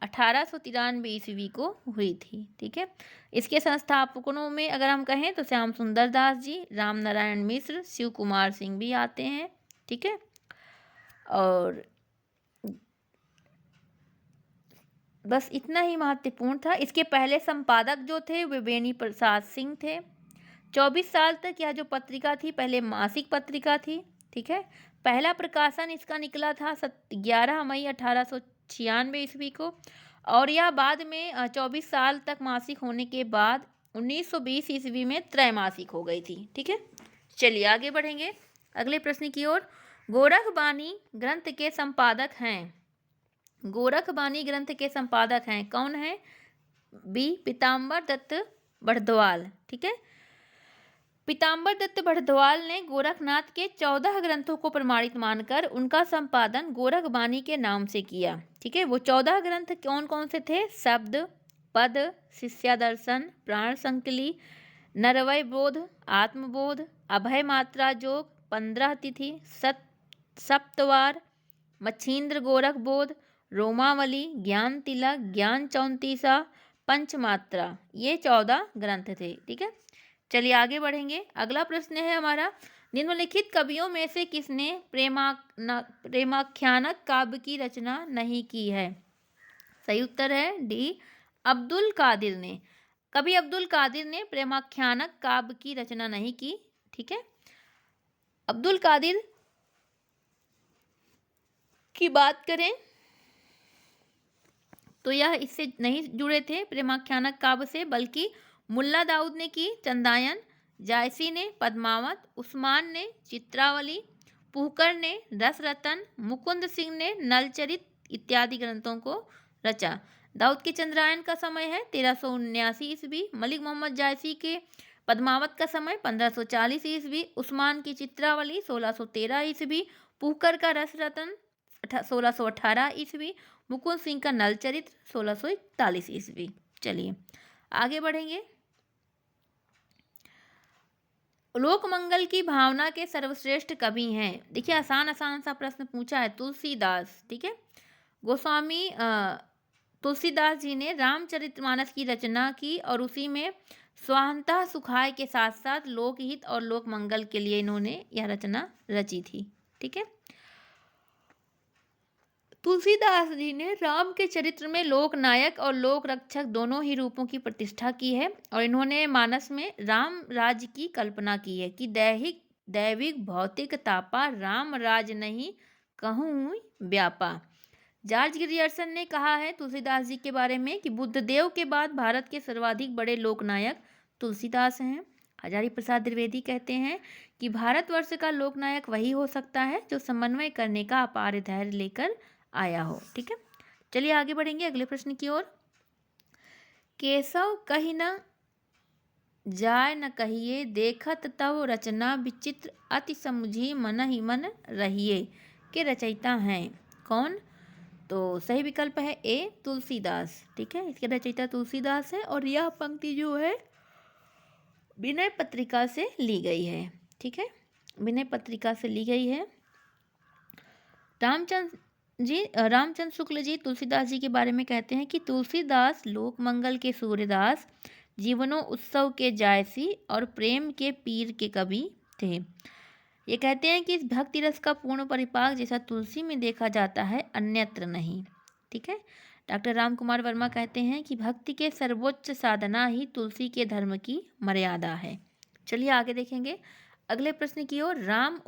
1893 ईस्वी को हुई थी। ठीक है। इसके संस्थापकों में अगर हम कहें तो श्याम सुंदर दास जी, राम नारायण मिश्र, शिव कुमार सिंह भी आते हैं। ठीक है। और बस इतना ही महत्वपूर्ण था। इसके पहले संपादक जो थे वे बेनी प्रसाद सिंह थे। 24 साल तक यह जो पत्रिका थी पहले मासिक पत्रिका थी। ठीक है। पहला प्रकाशन इसका निकला था 11 मई 1896 ईस्वी को, और यह बाद में 24 साल तक मासिक होने के बाद 1920 ईस्वी में त्रैमासिक हो गई थी। ठीक है। चलिए आगे बढ़ेंगे अगले प्रश्न की ओर। गोरखबानी ग्रंथ के संपादक हैं, गोरखबानी ग्रंथ के संपादक हैं कौन है? बी, पीताम्बर दत्त बड़द्वाल। ठीक है। पीताम्बर दत्त बड़द्वाल ने गोरखनाथ के 14 ग्रंथों को प्रमाणित मानकर उनका संपादन गोरखबानी के नाम से किया। ठीक है। वो 14 ग्रंथ कौन कौन से थे? शब्द, पद, शिष्यादर्शन, प्राण संकली, नरवय बोध, आत्मबोध, अभय मात्रा जोग, 15 तिथि, सप्तवार, मच्छिंद्र गोरख बोध, रोमावली, ज्ञान तिलक, ज्ञान 34, पंचमात्रा, ये 14 ग्रंथ थे। ठीक है। चलिए आगे बढ़ेंगे। अगला प्रश्न है हमारा, निम्नलिखित कवियों में से किसने प्रेमाख्यानक काव्य की रचना नहीं की है? सही उत्तर है डी, अब्दुल कादिर ने। कवि अब्दुल कादिर ने प्रेमाख्यानक काव्य की रचना नहीं की। ठीक है। अब्दुल कादिर की बात करें तो यह इससे नहीं जुड़े थे प्रेमाख्यानक काव्य से, बल्कि मुल्ला दाऊद ने की चंदायन, जायसी ने पद्मावत, उस्मान ने चित्रावली, पुहकर ने रसरतन, मुकुंद सिंह ने नलचरित इत्यादि ग्रंथों को रचा। दाऊद के चंद्रायन का समय है 1379 ईस्वी, मलिक मोहम्मद जायसी के पद्मावत का समय 1540 ईस्वी, उस्मान की चित्रावली 1613 ईस्वी, पुहकर का रसरतन 1618 ईस्वी, मुकुंद सिंह का नलचरित 1641 ईस्वी। चलिए आगे बढ़ेंगे। लोकमंगल की भावना के सर्वश्रेष्ठ कवि हैं, देखिए आसान आसान सा प्रश्न पूछा है, तुलसीदास। ठीक है। गोस्वामी तुलसीदास जी ने रामचरितमानस की रचना की और उसी में स्वांतः सुखाय के साथ साथ लोकहित और लोकमंगल के लिए इन्होंने यह रचना रची थी। ठीक है। तुलसीदास जी ने राम के चरित्र में लोक नायक और लोक रक्षक दोनों ही रूपों की प्रतिष्ठा की है, और इन्होंने मानस में राम राज्य की कल्पना की है कि दैविक भौतिक तापा राम राज नहीं कहूँ व्यापा। जॉर्ज ग्रियर्सन ने कहा है तुलसीदास जी के बारे में कि बुद्धदेव के बाद भारत के सर्वाधिक बड़े लोकनायक तुलसीदास हैं। हजारी प्रसाद द्विवेदी कहते हैं कि भारतवर्ष का लोकनायक वही हो सकता है जो समन्वय करने का अपार धैर्य लेकर आया हो। ठीक है। चलिए आगे बढ़ेंगे अगले प्रश्न की ओर। केशव कही न जाय न कहिए, देखत तव रचना विचित्र, अति समुझी मन ही मन रहिए, के रचयिता हैं? कौन? तो सही विकल्प है ए तुलसीदास। ठीक है, इसके रचयिता तुलसीदास है और यह पंक्ति जो है विनय पत्रिका से ली गई है। ठीक है, विनय पत्रिका से ली गई है। रामचंद्र शुक्ल जी तुलसीदास जी के बारे में कहते हैं कि तुलसीदास लोक मंगल के सूर्यदास, जीवनो उत्सव के जायसी और प्रेम के पीर के कवि थे। ये कहते हैं कि इस भक्ति रस का पूर्ण परिपाक जैसा तुलसी में देखा जाता है अन्यत्र नहीं। ठीक है, डॉक्टर राम कुमार वर्मा कहते हैं कि भक्ति के सर्वोच्च साधना ही तुलसी के धर्म की मर्यादा है। चलिए आगे देखेंगे अगले प्रश्न की ओर। राम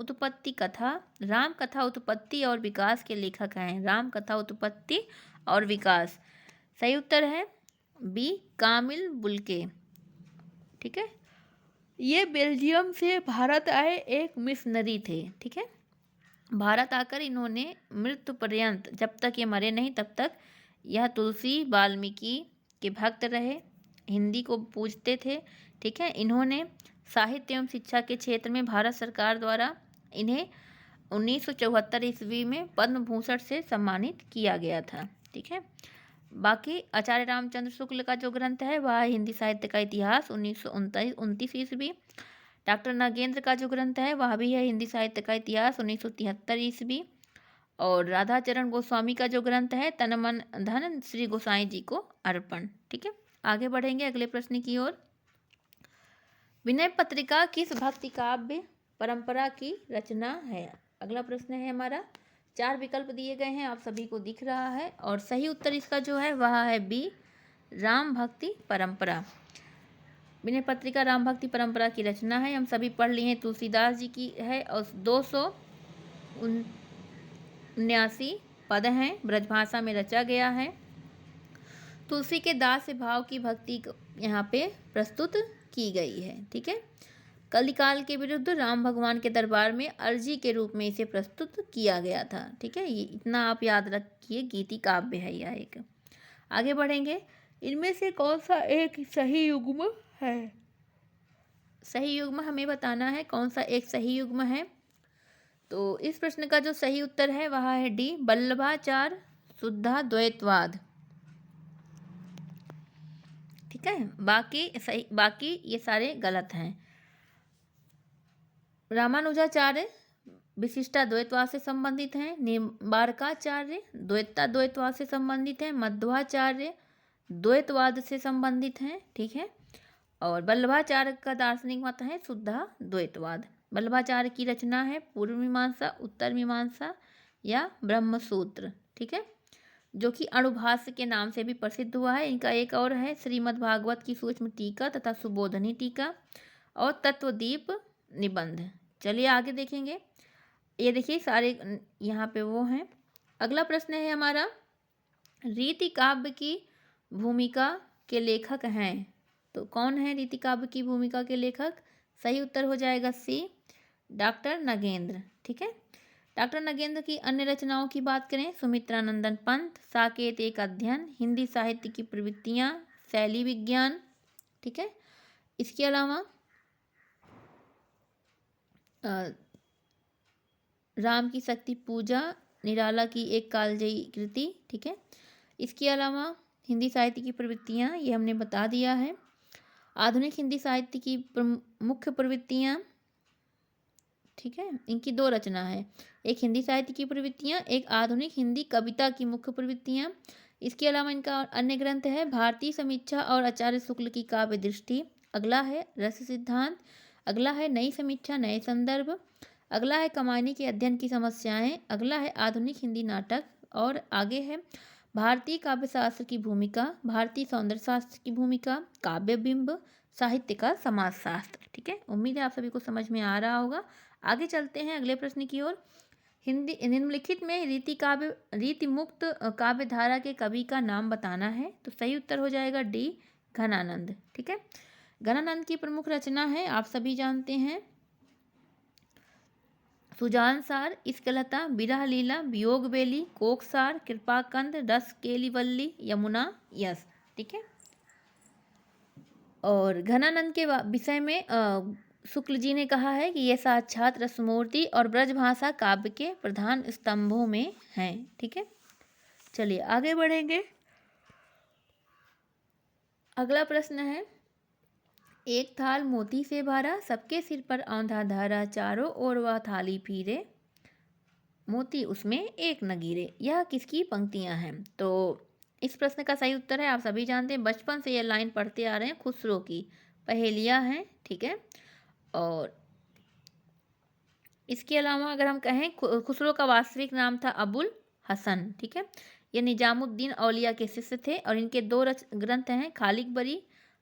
कथा उत्पत्ति और विकास के लेखक हैं। राम कथा उत्पत्ति और विकास, सही उत्तर है बी कामिल बुल्के। ठीक है, ये बेल्जियम से भारत आए एक मिशनरी थे। ठीक है, भारत आकर इन्होंने मृत्यु पर्यंत, जब तक ये मरे नहीं तब तक, यह तुलसी वाल्मीकि के भक्त रहे, हिंदी को पूजते थे। ठीक है, इन्होंने साहित्य एवं शिक्षा के क्षेत्र में भारत सरकार द्वारा इन्हें 1974 ईस्वी में पद्म भूषण से सम्मानित किया गया था। ठीक है, बाकी आचार्य रामचंद्र शुक्ल का जो ग्रंथ है वह हिंदी साहित्य का इतिहास 1929 ईस्वी। डॉक्टर नागेंद्र का जो ग्रंथ है वह भी है हिंदी साहित्य का इतिहास 1973 ईस्वी। और राधाचरण गोस्वामी का जो ग्रंथ है तन मन धन श्री गोसाई जी को अर्पण। ठीक है, आगे बढ़ेंगे अगले प्रश्न की ओर। विनय पत्रिका किस भक्ति काव्य परंपरा की रचना है? अगला प्रश्न है हमारा। 4 विकल्प दिए गए हैं, आप सभी को दिख रहा है, और सही उत्तर इसका जो है वह है बी राम भक्ति परंपरा। विनय पत्रिका राम भक्ति परंपरा की रचना है। हम सभी पढ़ लिए हैं, तुलसीदास जी की है और 279 पद हैं, ब्रजभाषा में रचा गया है। तुलसी के दास से भाव की भक्ति यहाँ पे प्रस्तुत की गई है। ठीक है, कलिकाल के विरुद्ध राम भगवान के दरबार में अर्जी के रूप में इसे प्रस्तुत किया गया था। ठीक है, ये इतना आप याद रखिए, गीति काव्य है यह एक। आगे बढ़ेंगे, इनमें से कौन सा एक सही युग्म है? सही युग्म हमें बताना है, कौन सा एक सही युग्म है। तो इस प्रश्न का जो सही उत्तर है वह है डी वल्लभाचार शुद्धा द्वैतवाद। ठीक है, बाकी ये सारे गलत हैं। रामानुजाचार्य विशिष्टा द्वैतवाद से संबंधित हैं। निम्बारकाचार्य द्वैतवाद से संबंधित हैं। मध्वाचार्य द्वैतवाद से संबंधित हैं। ठीक है, और वल्लभाचार्य का दार्शनिक मत है शुद्धा द्वैतवाद। वल्लभाचार्य की रचना है पूर्व मीमांसा, उत्तर मीमांसा या ब्रह्मसूत्र। ठीक है, जो कि अणुभाष्य के नाम से भी प्रसिद्ध हुआ है। इनका एक और है श्रीमद् भागवत की सूक्ष्म टीका तथा सुबोधनी टीका और तत्वदीप निबंध। चलिए आगे देखेंगे, ये देखिए सारे यहाँ पे वो हैं। अगला प्रश्न है हमारा, रीति काव्य की भूमिका के लेखक हैं। तो कौन है रीति काव्य की भूमिका के लेखक? सही उत्तर हो जाएगा सी डॉक्टर नगेंद्र। ठीक है, डॉक्टर नगेंद्र की अन्य रचनाओं की बात करें, सुमित्रानंदन पंत, साकेत एक अध्ययन, हिंदी साहित्य की प्रवृत्तियाँ, शैली विज्ञान। ठीक है, इसके अलावा राम की शक्ति पूजा, निराला की एक कालजयी कृति। ठीक है, इसके अलावा हिंदी साहित्य की प्रवृत्तियाँ, ये हमने बता दिया है। आधुनिक हिंदी साहित्य की मुख्य प्रवृत्तियाँ। ठीक है, इनकी 2 रचना है, एक हिंदी साहित्य की प्रवृत्तियाँ, एक आधुनिक हिंदी कविता की मुख्य प्रवृत्तियाँ। इसके अलावा इनका अन्य ग्रंथ है भारतीय समीक्षा और आचार्य शुक्ल की काव्य दृष्टि। अगला है रस सिद्धांत। अगला है नई समीक्षा नए संदर्भ। अगला है कमानी के अध्ययन की समस्याएं। अगला है आधुनिक हिंदी नाटक। और आगे है भारतीय काव्य शास्त्र की भूमिका, भारतीय सौंदर्य शास्त्र की भूमिका, काव्य बिंब, साहित्य का समाजशास्त्र। ठीक है, उम्मीद है आप सभी को समझ में आ रहा होगा। आगे चलते हैं अगले प्रश्न की ओर। हिंदी निम्नलिखित में रीति मुक्त काव्य धारा के कवि का नाम बताना है। तो सही उत्तर हो जाएगा डी घनानंद। ठीक है, घनानंद की प्रमुख रचना है, आप सभी जानते हैं, सुजानसार, इश्कलता, विरह लीला, वियोग बेली, कोकसार, कृपाकंद, रस केलीवल्ली, यमुना यस। ठीक है, और घनानंद के विषय में शुक्ल जी ने कहा है कि ये साक्षात रसमूर्ति और ब्रजभाषा काव्य के प्रधान स्तंभों में हैं। ठीक है, चलिए आगे बढ़ेंगे। अगला प्रश्न है, एक थाल मोती से भरा, सबके सिर पर औंधा धारा, चारों ओर वह थाली फिरे, मोती उसमें एक न गिरे। यह किसकी पंक्तियां हैं? तो इस प्रश्न का सही उत्तर है, आप सभी जानते हैं, बचपन से यह लाइन पढ़ते आ रहे हैं, खुसरो की पहेलियां हैं। ठीक है, और इसके अलावा अगर हम कहें, खुसरो का वास्तविक नाम था अबुल हसन। ठीक है, ये निजामुद्दीन औलिया के शिष्य थे और इनके दो ग्रंथ हैं, खालिक बरी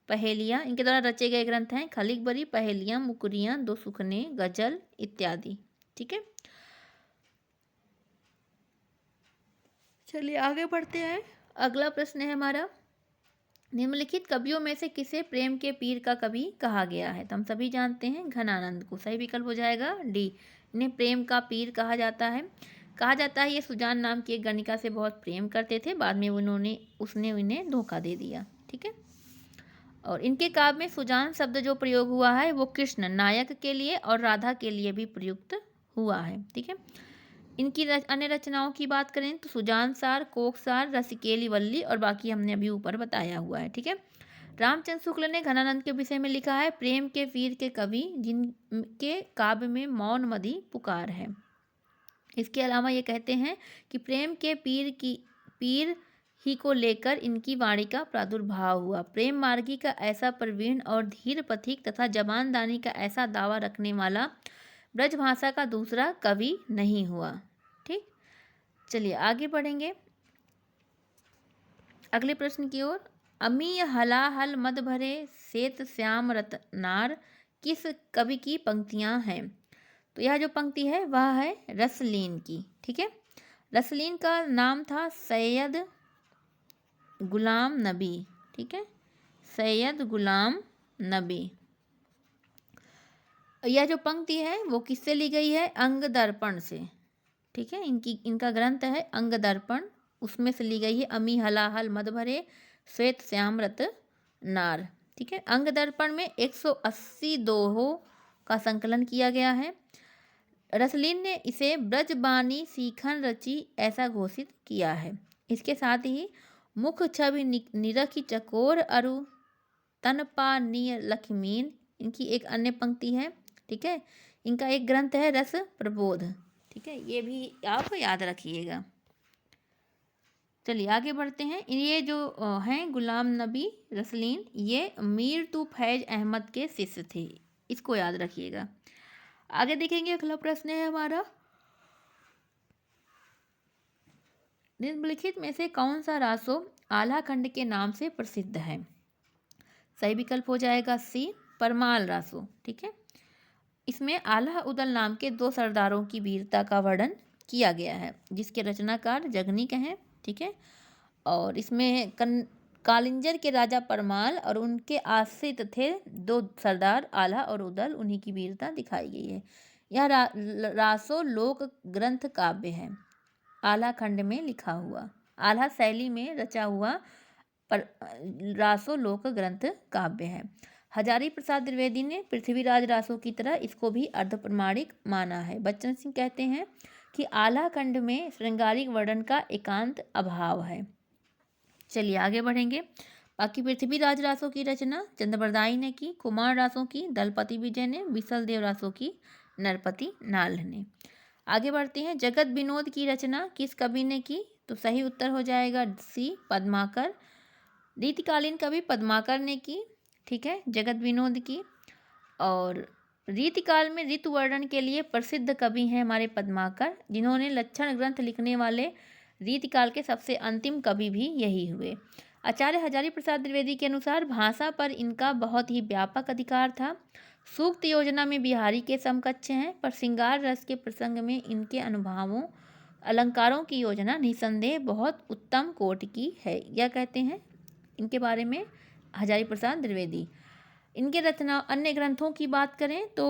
पहेलियाँ, इनके द्वारा रचे गए ग्रंथ हैं खालिक बरी, पहेलियाँ, मुकरियाँ, दो सुखने, गजल इत्यादि। ठीक है, चलिए आगे बढ़ते हैं। अगला प्रश्न है हमारा, निम्नलिखित कवियों में से किसे प्रेम के पीर का कवि कहा गया है? तो हम सभी जानते हैं घनानंद को। सही विकल्प हो जाएगा डी, इन्हें प्रेम का पीर कहा जाता है। कहा जाता है ये सुजान नाम की एक गणिका से बहुत प्रेम करते थे, बाद में उसने उन्हें धोखा दे दिया। ठीक है, और इनके काव्य में सुजान शब्द जो प्रयोग हुआ है वो कृष्ण नायक के लिए और राधा के लिए भी प्रयुक्त हुआ है। ठीक है, इनकी अन्य रचनाओं की बात करें तो सुजान सार, कोक सार, रसिकेली वल्ली और बाकी हमने अभी ऊपर बताया हुआ है। ठीक है, रामचंद्र शुक्ल ने घनानंद के विषय में लिखा है, प्रेम के वीर के कवि जिनके काव्य में मौन मदी पुकार है। इसके अलावा ये कहते हैं कि प्रेम के पीर ही को लेकर इनकी वाणी का प्रादुर्भाव हुआ। प्रेम मार्गी का ऐसा प्रवीण और धीर पथिक तथा जबानदानी का ऐसा दावा रखने वाला ब्रजभाषा का दूसरा कवि नहीं हुआ। ठीक, चलिए आगे बढ़ेंगे अगले प्रश्न की ओर। अमी हलाहल मद भरे, श्वेत श्याम रतनार, किस कवि की पंक्तियां हैं? तो यह जो पंक्ति है वह है रसलीन की। ठीक है, रसलीन का नाम था सैयद गुलाम नबी। ठीक है, सैयद गुलाम नबी। यह जो पंक्ति है वो किससे ली गई है? अंग दर्पण से। ठीक है, इनका ग्रंथ है अंग दर्पण, उसमें से ली गई है। अमी हलाहल मद भरे, श्वेत श्याम रत नार। ठीक है, अंग दर्पण में 180 दोहों का संकलन किया गया है। रसलीन ने इसे ब्रजबानी सीखन रची ऐसा घोषित किया है। इसके साथ ही मुख छवि निरखी चकोर अरु तनपा निय लक्ष्मीन, इनकी एक अन्य पंक्ति है। ठीक है, इनका एक ग्रंथ है रस प्रबोध। ठीक है, ये भी आप याद रखिएगा। चलिए आगे बढ़ते हैं। ये जो हैं गुलाम नबी रसलीन, ये मीर तू फैज अहमद के शिष्य थे, इसको याद रखिएगा। आगे देखेंगे, अगला प्रश्न है हमारा, निम्नलिखित में से कौन सा रासो आल्हा खंड के नाम से प्रसिद्ध है? सही विकल्प हो जाएगा सी, परमाल रासो। ठीक है, इसमें आल्हा उदल नाम के दो सरदारों की वीरता का वर्णन किया गया है, जिसके रचनाकार जगनीक हैं। ठीक है, और इसमें कालिंजर के राजा परमाल और उनके आश्रित थे दो सरदार आल्हा और उदल, उन्हीं की वीरता दिखाई गई है। यह रासो लोक ग्रंथ काव्य है, आल्हा खंड में लिखा हुआ, आल्हा शैली में रचा हुआ पर रासो लोक ग्रंथ काव्य है। हजारी प्रसाद द्विवेदी ने पृथ्वीराज रासो की तरह इसको भी अर्ध प्रमाणिक माना है। बच्चन सिंह कहते हैं कि आल्हा खंड में श्रृंगारिक वर्णन का एकांत अभाव है। चलिए आगे बढ़ेंगे। बाकी पृथ्वीराज रासो की रचना चंद्रबरदाई ने की, कुमार रासो की दलपति विजय ने, बिसल देव रासो की नरपति नाल ने। आगे बढ़ते हैं। जगत विनोद की रचना किस कवि ने की? तो सही उत्तर हो जाएगा सी, पद्माकर। रीतिकालीन कवि पद्माकर ने की। ठीक है, जगत विनोद की। और रीतिकाल में ऋतु वर्णन के लिए प्रसिद्ध कवि हैं हमारे पद्माकर, जिन्होंने लक्षण ग्रंथ लिखने वाले रीतिकाल के सबसे अंतिम कवि भी यही हुए। आचार्य हजारी प्रसाद द्विवेदी के अनुसार भाषा पर इनका बहुत ही व्यापक अधिकार था। सूक्त योजना में बिहारी के समकक्ष हैं, पर श्रृंगार रस के प्रसंग में इनके अनुभवों अलंकारों की योजना निसंदेह बहुत उत्तम कोटि की है। यह कहते हैं इनके बारे में हजारी प्रसाद द्विवेदी। इनके रचना अन्य ग्रंथों की बात करें तो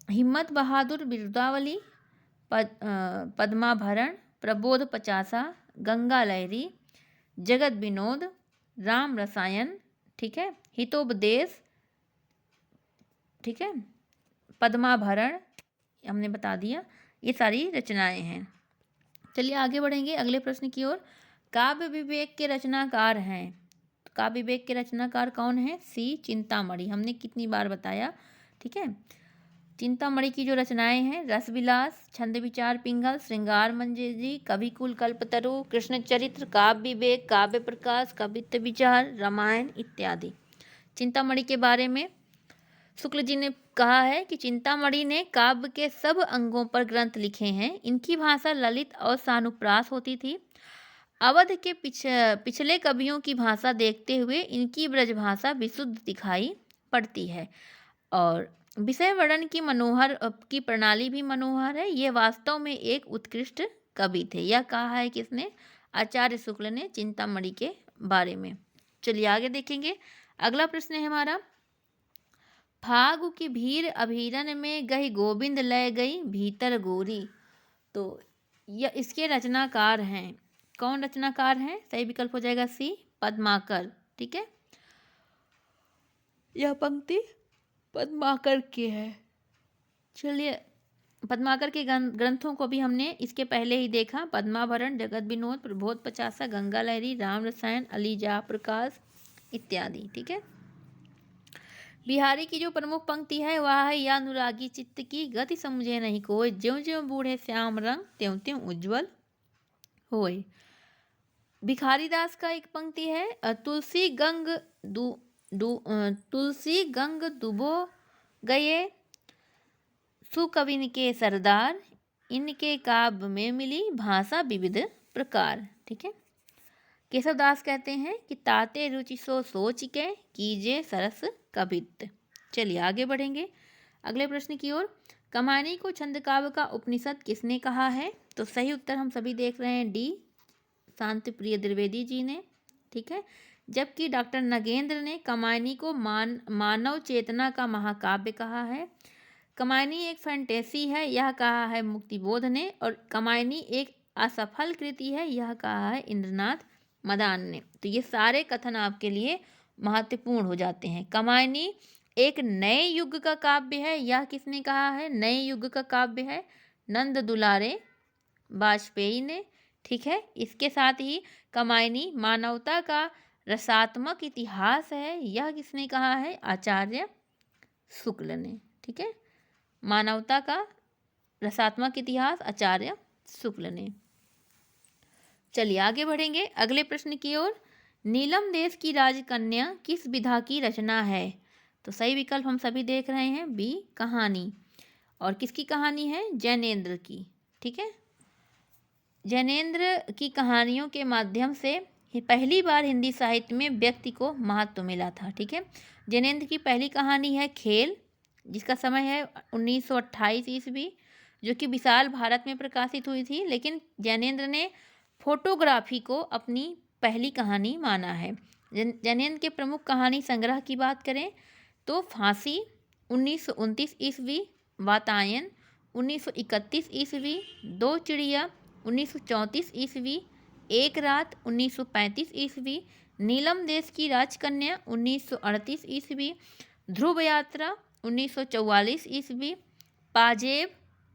हिम्मत बहादुर बिरुदावली, पद्माभरण, प्रबोध पचासा, गंगा लहरी, जगत विनोद, राम रसायन, ठीक है, हितोपदेश, ठीक है, पद्माभरण, हमने बता दिया, ये सारी रचनाएं हैं। चलिए आगे बढ़ेंगे अगले प्रश्न की ओर। काव्य विवेक के रचनाकार हैं, तो काव्य विवेक के रचनाकार कौन है? सी चिंतामणि, हमने कितनी बार बताया, ठीक है। चिंतामणि की जो रचनाएं हैं, रसविलास, छंद विचार पिंगल, श्रृंगार मंजरी, कविकुल कल्पतरु, कृष्ण चरित्र, काव्य विवेक, काव्य प्रकाश, कवित्व विचार, रामायण इत्यादि। चिंतामणि के बारे में शुक्ल जी ने कहा है कि चिंतामणि ने काव्य के सब अंगों पर ग्रंथ लिखे हैं। इनकी भाषा ललित और सानुप्रास होती थी। अवध के पिछले कवियों की भाषा देखते हुए इनकी ब्रजभाषा विशुद्ध दिखाई पड़ती है और विषय वर्णन की प्रणाली भी मनोहर है। ये वास्तव में एक उत्कृष्ट कवि थे। यह कहा है किसने? आचार्य शुक्ल ने चिंतामणि के बारे में। चलिए आगे देखेंगे। अगला प्रश्न है हमारा, फागु की भीर अभीरन में गई गोविंद लय गई भीतर गोरी। तो यह इसके रचनाकार हैं। कौन रचनाकार हैं? सही विकल्प हो जाएगा सी पद्माकर, ठीक है। यह पंक्ति पद्माकर की है। चलिए पद्माकर के ग्रंथों को भी हमने इसके पहले ही देखा। पद्माभरण, जगत विनोद, प्रबोध पचासा, गंगा लहरी, राम रसायन, अली जा प्रकाश इत्यादि, ठीक है। बिहारी की जो प्रमुख पंक्ति है वह है, या अनुरागी चित्त की गति समझे नहीं कोई, ज्यों ज्यों बूढ़े श्याम रंग त्यों त्यों उज्ज्वल होए। भिखारी दास का एक पंक्ति है, तुलसी गंग दुबो गए सुकविन के सरदार, इनके काव्य में मिली भाषा विविध प्रकार, ठीक है। केशव दास कहते हैं कि ताते रुचि सो सोच के कीजे सरस कवित्त। चलिए आगे बढ़ेंगे अगले प्रश्न की ओर। कमानी को छंद काव्य का उपनिषद किसने कहा है? तो सही उत्तर हम सभी देख रहे हैं डी शांति प्रिय द्विवेदी जी ने, ठीक है। जबकि डॉक्टर नगेंद्र ने कमानी को मानव चेतना का महाकाव्य कहा है। कमायनी एक फैंटेसी है, यह कहा है मुक्तिबोध ने। और कमायनी एक असफल कृति है, यह कहा है इंद्रनाथ मदान ने। तो ये सारे कथन आपके लिए महत्वपूर्ण हो जाते हैं। कमायनी एक नए युग का काव्य है, यह किसने कहा है? नए युग का काव्य है नंद दुलारे वाजपेयी ने, ठीक है। इसके साथ ही कमायनी मानवता का रसात्मक इतिहास है, यह किसने कहा है? आचार्य शुक्ल ने, ठीक है। मानवता का रसात्मक इतिहास आचार्य शुक्ल ने। चलिए आगे बढ़ेंगे अगले प्रश्न की ओर। नीलम देश की राजकन्या किस विधा की रचना है? तो सही विकल्प हम सभी देख रहे हैं बी कहानी। और किसकी कहानी है? जैनेन्द्र की, ठीक है। जैनेन्द्र की कहानियों के माध्यम से पहली बार हिंदी साहित्य में व्यक्ति को महत्व मिला था, ठीक है। जैनेन्द्र की पहली कहानी है खेल, जिसका समय है 1928 ईस्वी, जो कि विशाल भारत में प्रकाशित हुई थी। लेकिन जैनेन्द्र ने फोटोग्राफी को अपनी पहली कहानी माना है। जैनेन्द्र के प्रमुख कहानी संग्रह की बात करें तो फांसी 1929 ईस्वी, वातायन 1931 ईस्वी, दो चिड़िया 1934 ईस्वी, एक रात 1935 ईस्वी, नीलम देश की राजकन्या 1938 ईस्वी, ध्रुव यात्रा 1944 ईस्वी, पाजेब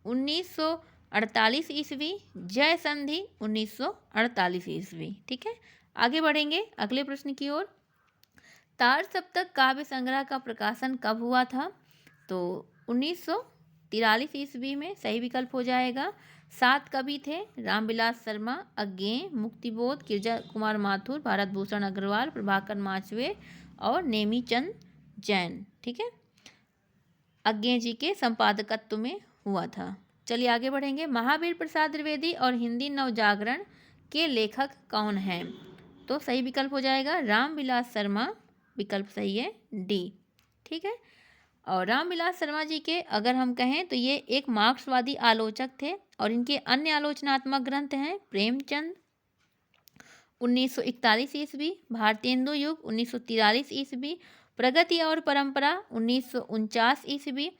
1948 ईस्वी, जय संधि 1948 ईस्वी, ठीक है। आगे बढ़ेंगे अगले प्रश्न की ओर। तार सप्तक काव्य संग्रह का प्रकाशन कब हुआ था? तो 1943 ईस्वी में, सही विकल्प हो जाएगा। 7 कवि थे, रामविलास शर्मा, अज्ञेय, मुक्तिबोध, गिरजा कुमार माथुर, भारत भूषण अग्रवाल, प्रभाकर माचवे और नेमीचंद जैन, ठीक है। अज्ञेय जी के संपादकत्व में हुआ था। चलिए आगे बढ़ेंगे। महावीर प्रसाद द्विवेदी और हिंदी नवजागरण के लेखक कौन हैं? तो सही विकल्प हो जाएगा रामविलास शर्मा, विकल्प सही है डी, ठीक है। और रामविलास शर्मा जी के अगर हम कहें तो ये एक मार्क्सवादी आलोचक थे और इनके अन्य आलोचनात्मक ग्रंथ हैं प्रेमचंद 1941 ईस्वी, भारतेंदु युग 1943 ईस्वी, प्रगति और परंपरा 1949 ईस्वी,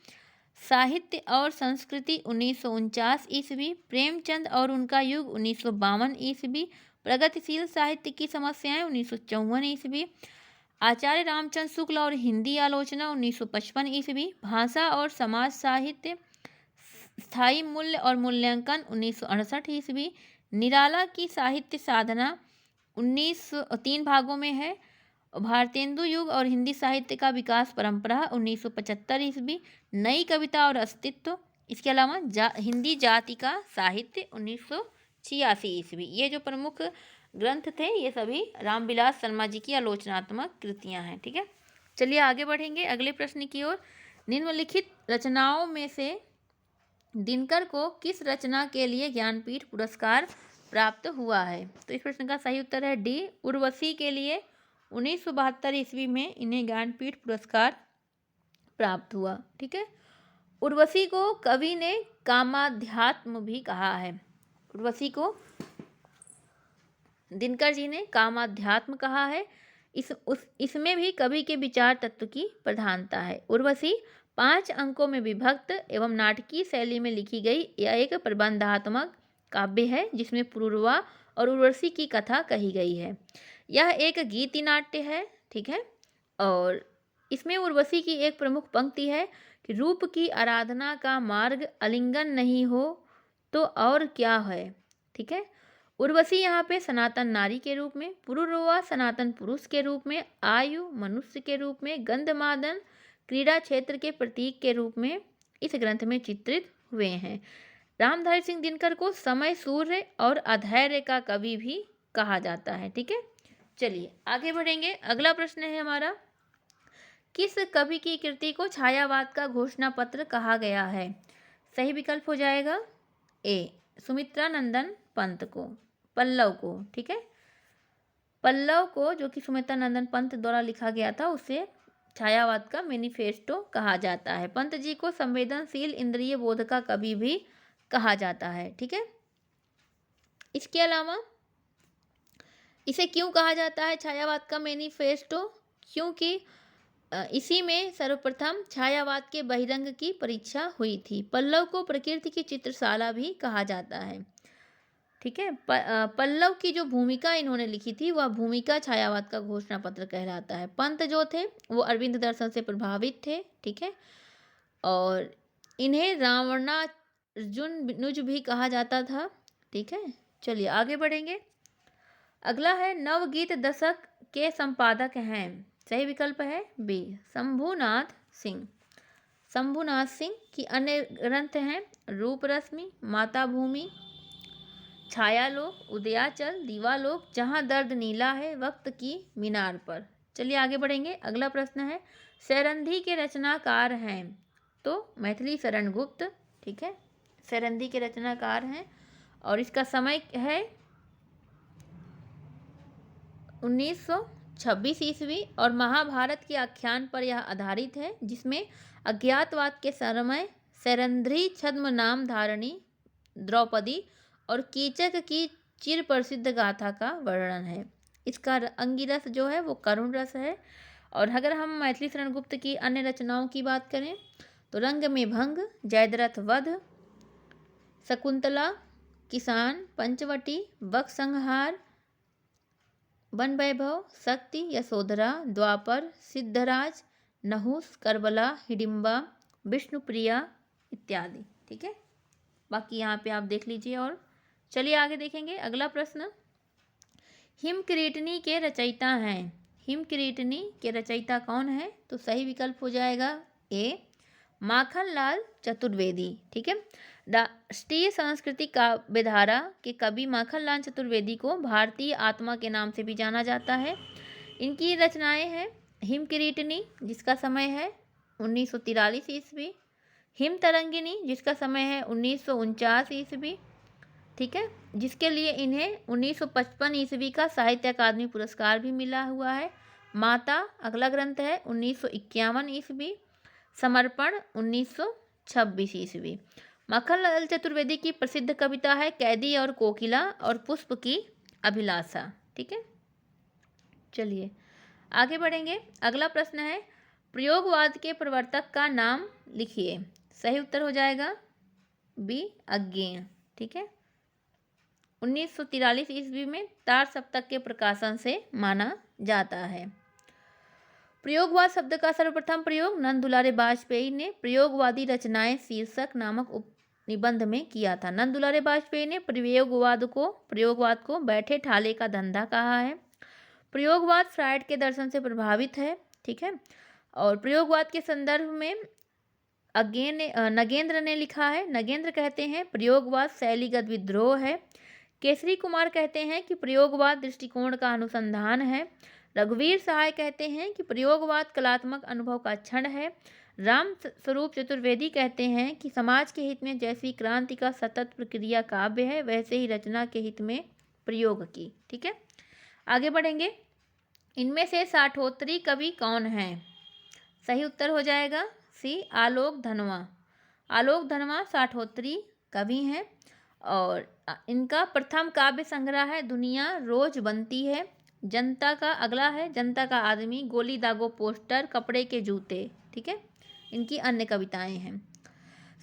साहित्य और संस्कृति 1949 ईस्वी, प्रेमचंद और उनका युग 1952 ईस्वी, प्रगतिशील साहित्य की समस्याएं 1954 ईस्वी, आचार्य रामचंद्र शुक्ल और हिंदी आलोचना 1955 ईस्वी। भाषा और समाज साहित्य स्थायी मूल्य और मूल्यांकन 1968 ईस्वी। निराला की साहित्य साधना 3 भागों में है। भारतेंदु युग और हिंदी साहित्य का विकास परंपरा 1975 ईस्वी। नई कविता और अस्तित्व, इसके अलावा हिंदी जाति का साहित्य 1986 ईस्वी। ये जो प्रमुख ग्रंथ थे ये सभी रामविलास शर्मा जी की आलोचनात्मक कृतियां हैं। ठीक है, चलिए आगे बढ़ेंगे अगले प्रश्न की ओर। निम्नलिखित रचनाओं में से दिनकर को किस रचना के लिए ज्ञानपीठ पुरस्कार प्राप्त हुआ है? तो इस प्रश्न का सही उत्तर है डी, उर्वशी के लिए 1972 ईस्वी में इन्हें ज्ञानपीठ पुरस्कार प्राप्त हुआ। ठीक है, उर्वशी को कवि ने कामाध्यात्म भी कहा है। उर्वशी को दिनकर जी ने कामाध्यात्म कहा है। इसमें भी कवि के विचार तत्व की प्रधानता है। उर्वशी 5 अंकों में विभक्त एवं नाटकीय शैली में लिखी गई यह एक प्रबंधात्मक काव्य है जिसमें पुरूरवा और उर्वशी की कथा कही गई है। यह एक गीति नाट्य है। ठीक है, और इसमें उर्वशी की एक प्रमुख पंक्ति है कि रूप की आराधना का मार्ग आलिंगन नहीं हो तो और क्या है। ठीक है, उर्वशी यहाँ पे सनातन नारी के रूप में, पुरूरवा सनातन पुरुष के रूप में, आयु मनुष्य के रूप में, गंधमादन क्रीड़ा क्षेत्र के प्रतीक के रूप में इस ग्रंथ में चित्रित हुए हैं। रामधारी सिंह दिनकर को समय सूर्य और अधैर्य का कवि भी कहा जाता है। ठीक है, चलिए आगे बढ़ेंगे। अगला प्रश्न है हमारा, किस कवि की कृति को छायावाद का घोषणा पत्र कहा गया है? सही विकल्प हो जाएगा ए, सुमित्रा नंदन पंत को, पल्लव को। ठीक है, पल्लव को जो कि सुमित्रा नंदन पंत द्वारा लिखा गया था उसे छायावाद का मैनिफेस्टो कहा जाता है। पंत जी को संवेदनशील इंद्रिय बोध का कवि भी कहा जाता है। ठीक है, इसके अलावा इसे क्यों कहा जाता है छायावाद का मैनिफेस्टो? क्योंकि इसी में सर्वप्रथम छायावाद के बहिरंग की परीक्षा हुई थी। पल्लव को प्रकृति की चित्रशाला भी कहा जाता है। ठीक है, पल्लव की जो भूमिका इन्होंने लिखी थी वह भूमिका छायावाद का घोषणा पत्र कहलाता है। पंत जो थे वो अरविंद दर्शन से प्रभावित थे। ठीक है, और इन्हें रावणार्जुन भी कहा जाता था। ठीक है, चलिए आगे बढ़ेंगे। अगला है नवगीत दशक के संपादक हैं। सही विकल्प है बी, शंभुनाथ सिंह। शंभुनाथ सिंह की अन्य ग्रंथ हैं रूप रश्मि, माता भूमि, छायालोक, उदयाचल, दीवालोक, जहाँ दर्द नीला है, वक्त की मीनार पर। चलिए आगे बढ़ेंगे। अगला प्रश्न है सैरंधी के रचनाकार हैं? तो मैथिली शरण गुप्त। ठीक है, सैरंधी के रचनाकार हैं और इसका समय है 1926 ईस्वी और महाभारत के आख्यान पर यह आधारित है जिसमें अज्ञातवाद के समय सैरंध्री छद्म नाम धारणी द्रौपदी और कीचक की चिर प्रसिद्ध गाथा का वर्णन है। इसका अंगिरस जो है वो करुण रस है। और अगर हम मैथिली शरण गुप्त की अन्य रचनाओं की बात करें तो रंग में भंग, जयद्रथ वध, शकुंतला, किसान, पंचवटी, बक संहार, वन वैभव, शक्ति, यशोधरा, द्वापर, सिद्धराज, नहुस, करबला, हिडिंबा, विष्णुप्रिया इत्यादि। ठीक है, बाकी यहाँ पे आप देख लीजिए। और चलिए आगे देखेंगे। अगला प्रश्न, हिमकिरीटनी के रचयिता हैं? हिमकिरीटनी के रचयिता कौन है? तो सही विकल्प हो जाएगा ए, माखनलाल चतुर्वेदी। ठीक है, राष्ट्रीय सांस्कृतिक काव्यधारा के कवि माखनलाल चतुर्वेदी को भारतीय आत्मा के नाम से भी जाना जाता है। इनकी रचनाएं हैं हिमकिरीटनी जिसका समय है 1943 ईस्वी, हिम तरंगिनी जिसका समय है 1949 ईस्वी। ठीक है, जिसके लिए इन्हें 1955 ईस्वी का साहित्य अकादमी पुरस्कार भी मिला हुआ है। माता अगला ग्रंथ है 1951 ईस्वी, समर्पण 1926 ईस्वी। माखनलाल चतुर्वेदी की प्रसिद्ध कविता है कैदी और कोकिला और पुष्प की अभिलाषा। ठीक है, चलिए आगे बढ़ेंगे। अगला प्रश्न है प्रयोगवाद के प्रवर्तक का नाम लिखिए। सही उत्तर हो जाएगा बी, अज्ञेय। ठीक है, 1943 ईस्वी में तार सप्तक के प्रकाशन से माना जाता है। प्रयोगवाद शब्द का सर्वप्रथम प्रयोग नंद दुलारे वाजपेयी ने प्रयोगवादी रचनाएं शीर्षक नामक निबंध में किया था। नंद दुलारे वाजपेयी ने प्रयोगवाद को बैठे ठाले का धंधा कहा है। प्रयोगवाद फ्रायड के दर्शन से प्रभावित है, ठीक है। और प्रयोगवाद के संदर्भ में नगेंद्र ने लिखा है, नगेंद्र कहते हैं प्रयोगवाद शैलीगत विद्रोह है। केसरी कुमार कहते हैं कि प्रयोगवाद दृष्टिकोण का अनुसंधान है। रघुवीर सहाय कहते हैं कि प्रयोगवाद कलात्मक अनुभव का क्षण है। राम स्वरूप चतुर्वेदी कहते हैं कि समाज के हित में जैसी क्रांति का सतत प्रक्रिया काव्य है, वैसे ही रचना के हित में प्रयोग की, ठीक है। आगे बढ़ेंगे। इनमें से साठोत्तरी कवि कौन है? सही उत्तर हो जाएगा सी, आलोक धनवा। आलोक धनवा साठोत्तरी कवि हैं और इनका प्रथम काव्य संग्रह है दुनिया रोज बनती है। जनता का अगला है जनता का आदमी, गोली दागो पोस्टर, कपड़े के जूते, ठीक है। इनकी अन्य कविताएं हैं।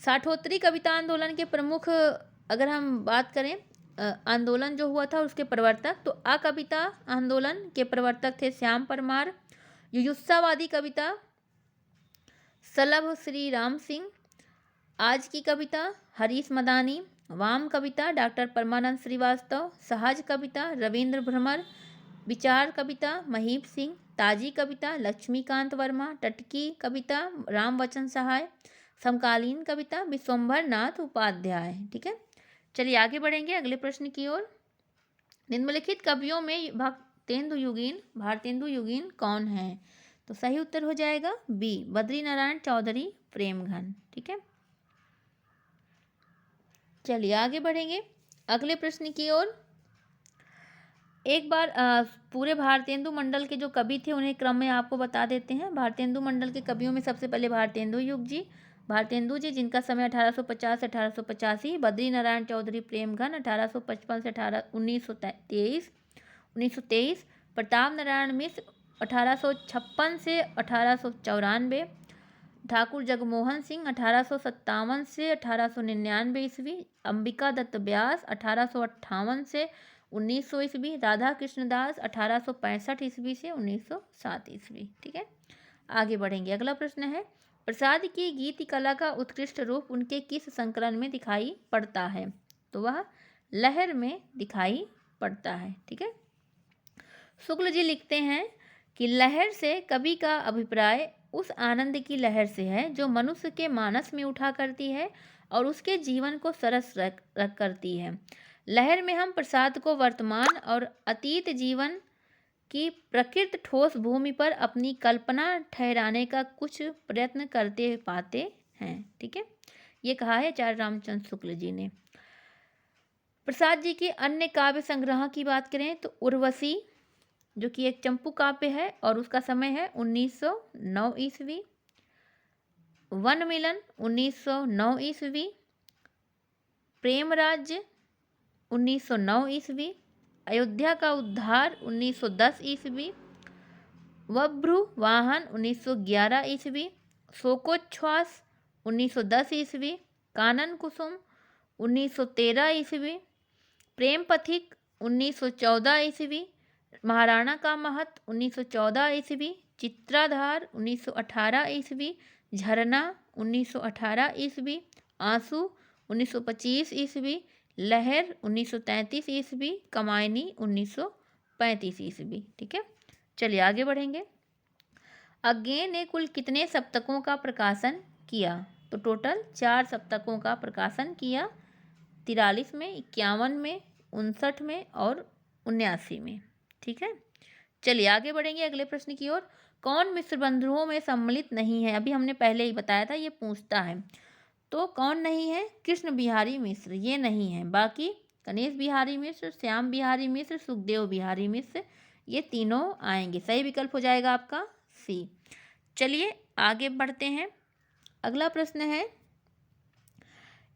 साठोत्तरी कविता आंदोलन के प्रमुख अगर हम बात करें आंदोलन जो हुआ था उसके प्रवर्तक, तो अकविता आंदोलन के प्रवर्तक थे श्याम परमार। युयुत्सावादी कविता सलभ श्री राम सिंह। आज की कविता हरीश मदानी। वाम कविता डॉक्टर परमानंद श्रीवास्तव। सहज कविता रविंद्र भ्रमर। विचार कविता महीप सिंह। ताजी कविता लक्ष्मीकांत वर्मा। टटकी कविता रामवचन सहाय। समकालीन कविता विश्वंभर नाथ उपाध्याय, ठीक है। चलिए आगे बढ़ेंगे अगले प्रश्न की ओर। निम्नलिखित कवियों में भारतेंदु युगीन कौन है? तो सही उत्तर हो जाएगा बी, बद्रीनारायण चौधरी प्रेमघन, ठीक है। चलिए आगे बढ़ेंगे अगले प्रश्न की ओर। एक बार पूरे भारतेंदु मंडल के जो कवि थे उन्हें क्रम में आपको बता देते हैं। भारतेंदु मंडल के कवियों में सबसे पहले भारतेंदु जी जिनका समय 1850 से 1885। बद्रीनारायण चौधरी प्रेमघन 1855 से 1923। प्रताप नारायण मिश्र 1856 से 1894। ठाकुर जगमोहन सिंह 1857 से 1899 ईस्वी। अंबिका दत्त व्यास 1858 से 1900 ईस्वी। राधा कृष्ण दास 1865 ईस्वी से 1907 ईस्वी, ठीक है। आगे बढ़ेंगे अगला प्रश्न है, प्रसाद की गीत कला का उत्कृष्ट रूप उनके किस संकलन में दिखाई पड़ता है? तो वह लहर में दिखाई पड़ता है, ठीक है। शुक्ल जी लिखते हैं कि लहर से कवि का अभिप्राय उस आनंद की लहर से है जो मनुष्य के मानस में उठा करती है और उसके जीवन को सरस रख करती है। लहर में हम प्रसाद को वर्तमान और अतीत जीवन की प्रकृत ठोस भूमि पर अपनी कल्पना ठहराने का कुछ प्रयत्न करते पाते हैं, ठीक है। ये कहा है आचार्य रामचंद्र शुक्ल जी ने। प्रसाद जी के अन्य काव्य संग्रह की बात करें तो उर्वशी जो कि एक चंपू काव्य है और उसका समय है 1909 ईस्वी। वन मिलन 1909 ईस्वी। प्रेम राज्य 1909 ईस्वी। अयोध्या का उद्धार 1910 ईस्वी। वभ्रु वाहन 1911 ईस्वी। शोकोच्छ्वास 1910 ईस्वी। कानन कुसुम 1913 ईस्वी। प्रेम पथिक 1914 ईस्वी। महाराणा का महत 1914 ईस्वी। चित्राधार 1918 ईस्वी। झरना 1918 ईस्वी। आंसू 1925 ईस्वी। लहर 1933 ईस्वी। कमायनी 1935 ईस्वी, ठीक है। चलिए आगे बढ़ेंगे। अज्ञे ने कुल कितने सप्तकों का प्रकाशन किया? तो टोटल 4 सप्तकों का प्रकाशन किया। 43 में, 51 में, 59 में और 79 में, ठीक है। चलिए आगे बढ़ेंगे अगले प्रश्न की ओर। कौन मिश्र बंधुओं में सम्मिलित नहीं है? अभी हमने पहले ही बताया था, ये पूछता है। तो कौन नहीं है? कृष्ण बिहारी मिश्र, ये नहीं है। बाकी गणेश बिहारी मिश्र, श्याम बिहारी मिश्र, सुखदेव बिहारी मिश्र, ये तीनों आएंगे। सही विकल्प हो जाएगा आपका सी। चलिए आगे बढ़ते हैं। अगला प्रश्न है,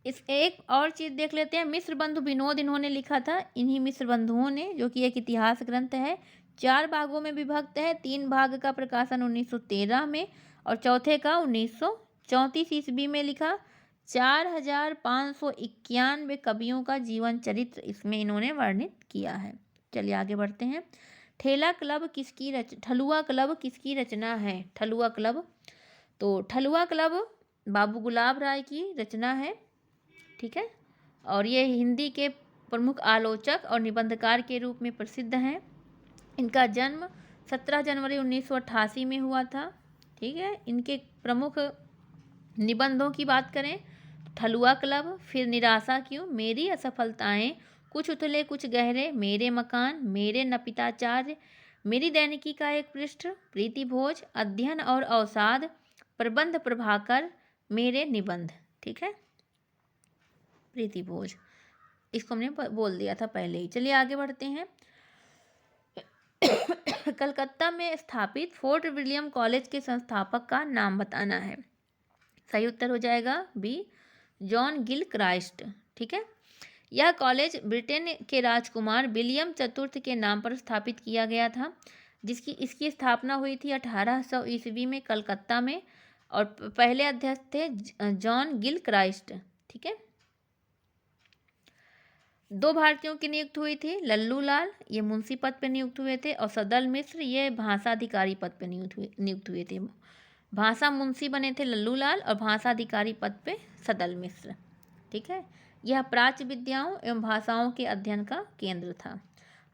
इस एक और चीज़ देख लेते हैं। मिश्र बंधु विनोद इन्होंने लिखा था, इन्हीं मिश्र बंधुओं ने, जो कि एक इतिहास ग्रंथ है। 4 भागों में विभक्त है। 3 भाग का प्रकाशन 1913 में और चौथे का 1934 ईस्वी में लिखा। 4591 कवियों का जीवन चरित्र इसमें इन्होंने वर्णित किया है। चलिए आगे बढ़ते हैं। ठलुआ क्लब किसकी रचना है? ठलुआ क्लब, तो ठलुआ क्लब बाबू गुलाब राय की रचना है, ठीक है। और ये हिंदी के प्रमुख आलोचक और निबंधकार के रूप में प्रसिद्ध हैं। इनका जन्म 17 जनवरी 1988 में हुआ था, ठीक है। इनके प्रमुख निबंधों की बात करें, ठलुआ क्लब, फिर निराशा क्यों, मेरी असफलताएं, कुछ उथले कुछ गहरे, मेरे मकान, मेरे नपिताचार्य, मेरी दैनिकी का एक पृष्ठ, प्रीति भोज, अध्ययन और अवसाद, प्रबंध प्रभाकर, मेरे निबंध, ठीक है। प्रीति भोज, इसको हमने बोल दिया था पहले ही। चलिए आगे बढ़ते हैं। कलकत्ता में स्थापित फोर्ट विलियम कॉलेज के संस्थापक का नाम बताना है। सही उत्तर हो जाएगा बी, जॉन गिल क्राइस्ट, ठीक है। यह कॉलेज ब्रिटेन के राजकुमार विलियम चतुर्थ के नाम पर स्थापित किया गया था, इसकी स्थापना हुई थी 1800 ईस्वी में कलकत्ता में, और पहले अध्यक्ष थे जॉन गिल क्राइस्ट, ठीक है। 2 भारतीयों की नियुक्त हुई थी, लल्लू लाल ये मुंशी पद पर नियुक्त हुए थे, और सदल मिश्र ये भाषा अधिकारी पद पर नियुक्त हुए थे। भाषा मुंशी बने थे लल्लू लाल और भाषा अधिकारी पद पे सदल मिश्र, ठीक है। यह प्राच्य विद्याओं एवं भाषाओं के अध्ययन का केंद्र था।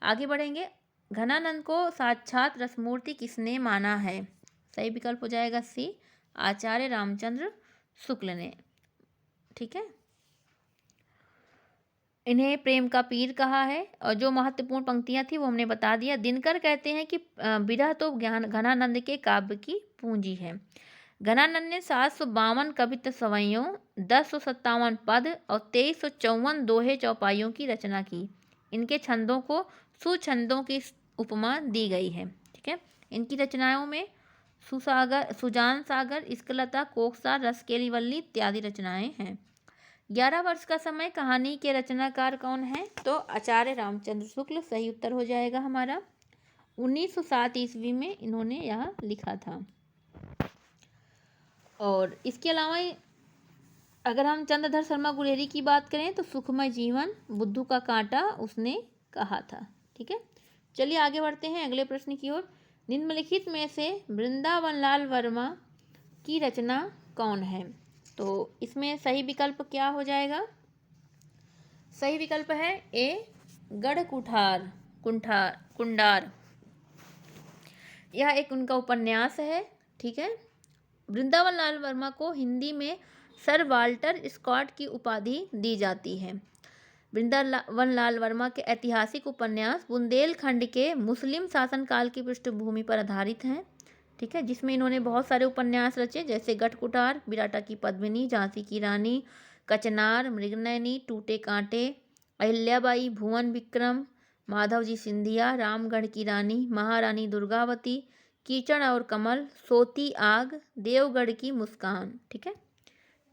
आगे बढ़ेंगे। घनानंद को साक्षात रसमूर्ति किसने माना है? सही विकल्प हो जाएगा सी, आचार्य रामचंद्र शुक्ल ने, ठीक है। इन्हें प्रेम का पीर कहा है, और जो महत्वपूर्ण पंक्तियां थी वो हमने बता दिया। दिनकर कहते हैं कि विरह तो घनानंद के काव्य की पूंजी है। घनानंद ने 752 कवित्त सवैयों, 1057 पद और 2354 दोहे चौपाइयों की रचना की। इनके छंदों को सुछंदों की उपमा दी गई है, ठीक है। इनकी रचनाओं में सुजान सागर, इस्कलता, कोकसार, रसकेली वल्ली इत्यादि रचनाएं हैं। 11 वर्ष का समय कहानी के रचनाकार कौन है? तो आचार्य रामचंद्र शुक्ल सही उत्तर हो जाएगा हमारा। 1907 ईस्वी में इन्होंने यह लिखा था। और इसके अलावा अगर हम चंद्रधर शर्मा गुलेरी की बात करें तो सुखमय जीवन, बुद्धू का कांटा उसने कहा था, ठीक है। चलिए आगे बढ़ते हैं अगले प्रश्न की ओर। निम्नलिखित में से वृंदावन लाल वर्मा की रचना कौन है? तो इसमें सही विकल्प क्या हो जाएगा? सही विकल्प है ए, गढ़ कुंडार। यह एक उनका उपन्यास है, ठीक है। वृंदावन लाल वर्मा को हिंदी में सर वाल्टर स्कॉट की उपाधि दी जाती है। वृंदावन लाल वर्मा के ऐतिहासिक उपन्यास बुंदेलखंड के मुस्लिम शासनकाल की पृष्ठभूमि पर आधारित हैं, ठीक है, जिसमें इन्होंने बहुत सारे उपन्यास रचे, जैसे गढ़कुटार, विराटा की पद्मिनी, झांसी की रानी, कचनार, मृगनयनी, टूटे कांटे, अहिल्याबाई, भुवन विक्रम, माधवजी सिंधिया, रामगढ़ की रानी, महारानी दुर्गावती, कीचड़ और कमल, सोती आग, देवगढ़ की मुस्कान, ठीक है।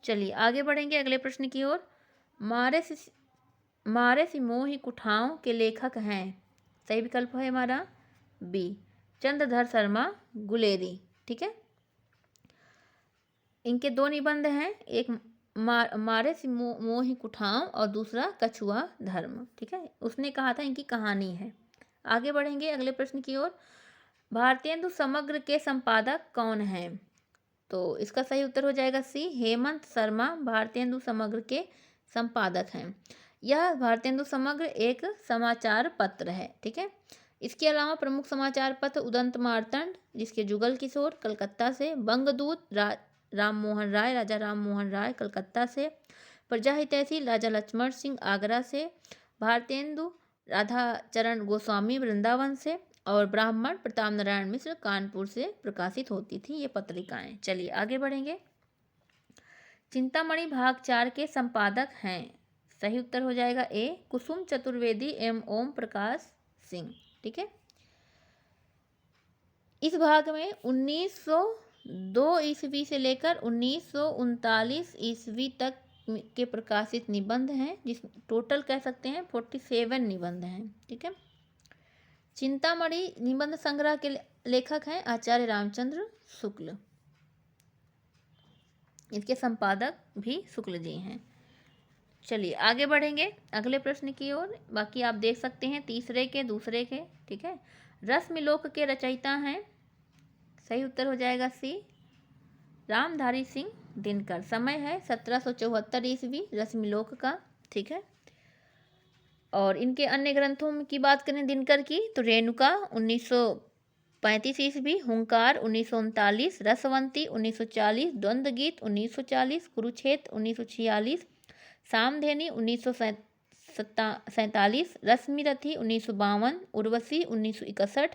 चलिए आगे बढ़ेंगे अगले प्रश्न की ओर। मारे सी मोहि कुठाओं के लेखक हैं। सही विकल्प है हमारा बी, चंद्रधर शर्मा गुलेरी, ठीक है। इनके 2 निबंध हैं, एक मारे सी मोहि कुठाओं और दूसरा कछुआ धर्म, ठीक है। उसने कहा था इनकी कहानी है। आगे बढ़ेंगे अगले प्रश्न की ओर। भारतेंदु समग्र के संपादक कौन हैं? तो इसका सही उत्तर हो जाएगा सी, हेमंत शर्मा भारतेंदु समग्र के संपादक हैं। यह भारतेंदु समग्र एक समाचार पत्र है, ठीक है। इसके अलावा प्रमुख समाचार पत्र उदंत मार्तंड, जिसके जुगल किशोर कलकत्ता से, बंगदूत राजा राम मोहन राय कलकत्ता से, प्रजा हितैषी राजा लक्ष्मण सिंह आगरा से, भारतेंदु राधाचरण गोस्वामी वृंदावन से, और ब्राह्मण प्रताप नारायण मिश्र कानपुर से प्रकाशित होती थी ये पत्रिकाएं। चलिए आगे बढ़ेंगे। चिंतामणि भाग 4 के संपादक हैं। सही उत्तर हो जाएगा ए, कुसुम चतुर्वेदी एवं ओम प्रकाश सिंह, ठीक है। इस भाग में 1902 ईस्वी से लेकर 1939 ईस्वी तक के प्रकाशित निबंध हैं, जिस टोटल कह सकते हैं 47 निबंध हैं, ठीक है। चिंतामणि निबंध संग्रह के लेखक हैं आचार्य रामचंद्र शुक्ल। इसके संपादक भी शुक्ल जी हैं। चलिए आगे बढ़ेंगे अगले प्रश्न की ओर। बाकी आप देख सकते हैं तीसरे के, दूसरे के, ठीक है। रश्मिलोक के रचयिता हैं, सही उत्तर हो जाएगा सी, रामधारी सिंह दिनकर। समय है 1774 ईस्वी रश्मिलोक का, ठीक है। और इनके अन्य ग्रंथों की बात करें दिनकर की, तो रेणुका 1935 ईस्वी, हुंकार 1939, रसवंती 1940, द्वंद्व गीत 1940, कुरुक्षेत्र 1946, सामधेनी 1947, रश्मिरथी 1952, उर्वशी 1961,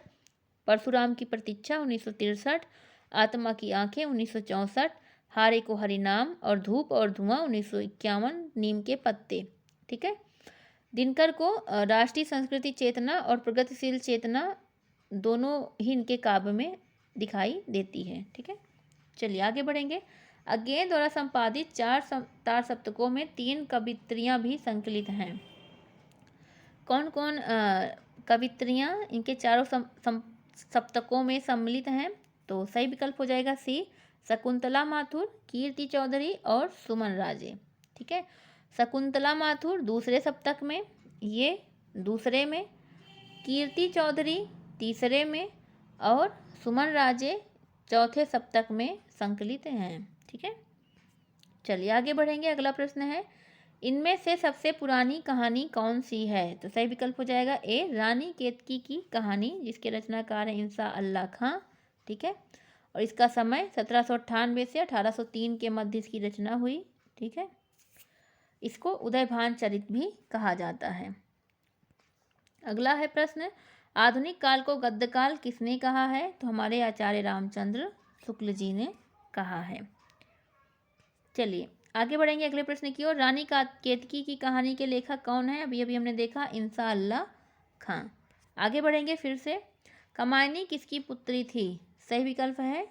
परशुराम की प्रतीक्षा 1963, आत्मा की आंखें 1964, हारे को हरिनाम और धूप और धुआं 1951, नीम के पत्ते, ठीक है। दिनकर को राष्ट्रीय संस्कृति चेतना और प्रगतिशील चेतना दोनों ही इनके काव्य में दिखाई देती है, ठीक है। चलिए आगे बढ़ेंगे। अज्ञेय द्वारा संपादित 4 तार सप्तकों में 3 कवित्रियाँ भी संकलित हैं। कौन कौन कवित्रियाँ इनके चारों सप्तकों में सम्मिलित हैं? तो सही विकल्प हो जाएगा सी, शकुंतला माथुर, कीर्ति चौधरी और सुमन राजे, ठीक है। शकुंतला माथुर दूसरे सप्तक में, ये दूसरे में, कीर्ति चौधरी तीसरे में और सुमन राजे चौथे सप्तक में संकलित हैं, ठीक है। चलिए आगे बढ़ेंगे। अगला प्रश्न है, इनमें से सबसे पुरानी कहानी कौन सी है? तो सही विकल्प हो जाएगा ए, रानी केतकी की कहानी, जिसके रचनाकार हैं इंसा अल्लाह खां, ठीक है। और इसका समय 1798 से 1803 के मध्य इसकी रचना हुई, ठीक है। इसको उदयभान चरित भी कहा जाता है। अगला है प्रश्न, आधुनिक काल को गद्यकाल किसने कहा है? तो हमारे आचार्य रामचंद्र शुक्ल जी ने कहा है। चलिए आगे बढ़ेंगे अगले प्रश्न की ओर। रानी केतकी की कहानी के लेखक कौन है? अभी अभी हमने देखा इंसा अल्लाह खां। आगे बढ़ेंगे फिर से। कमायनी किसकी पुत्री थी? सही विकल्प है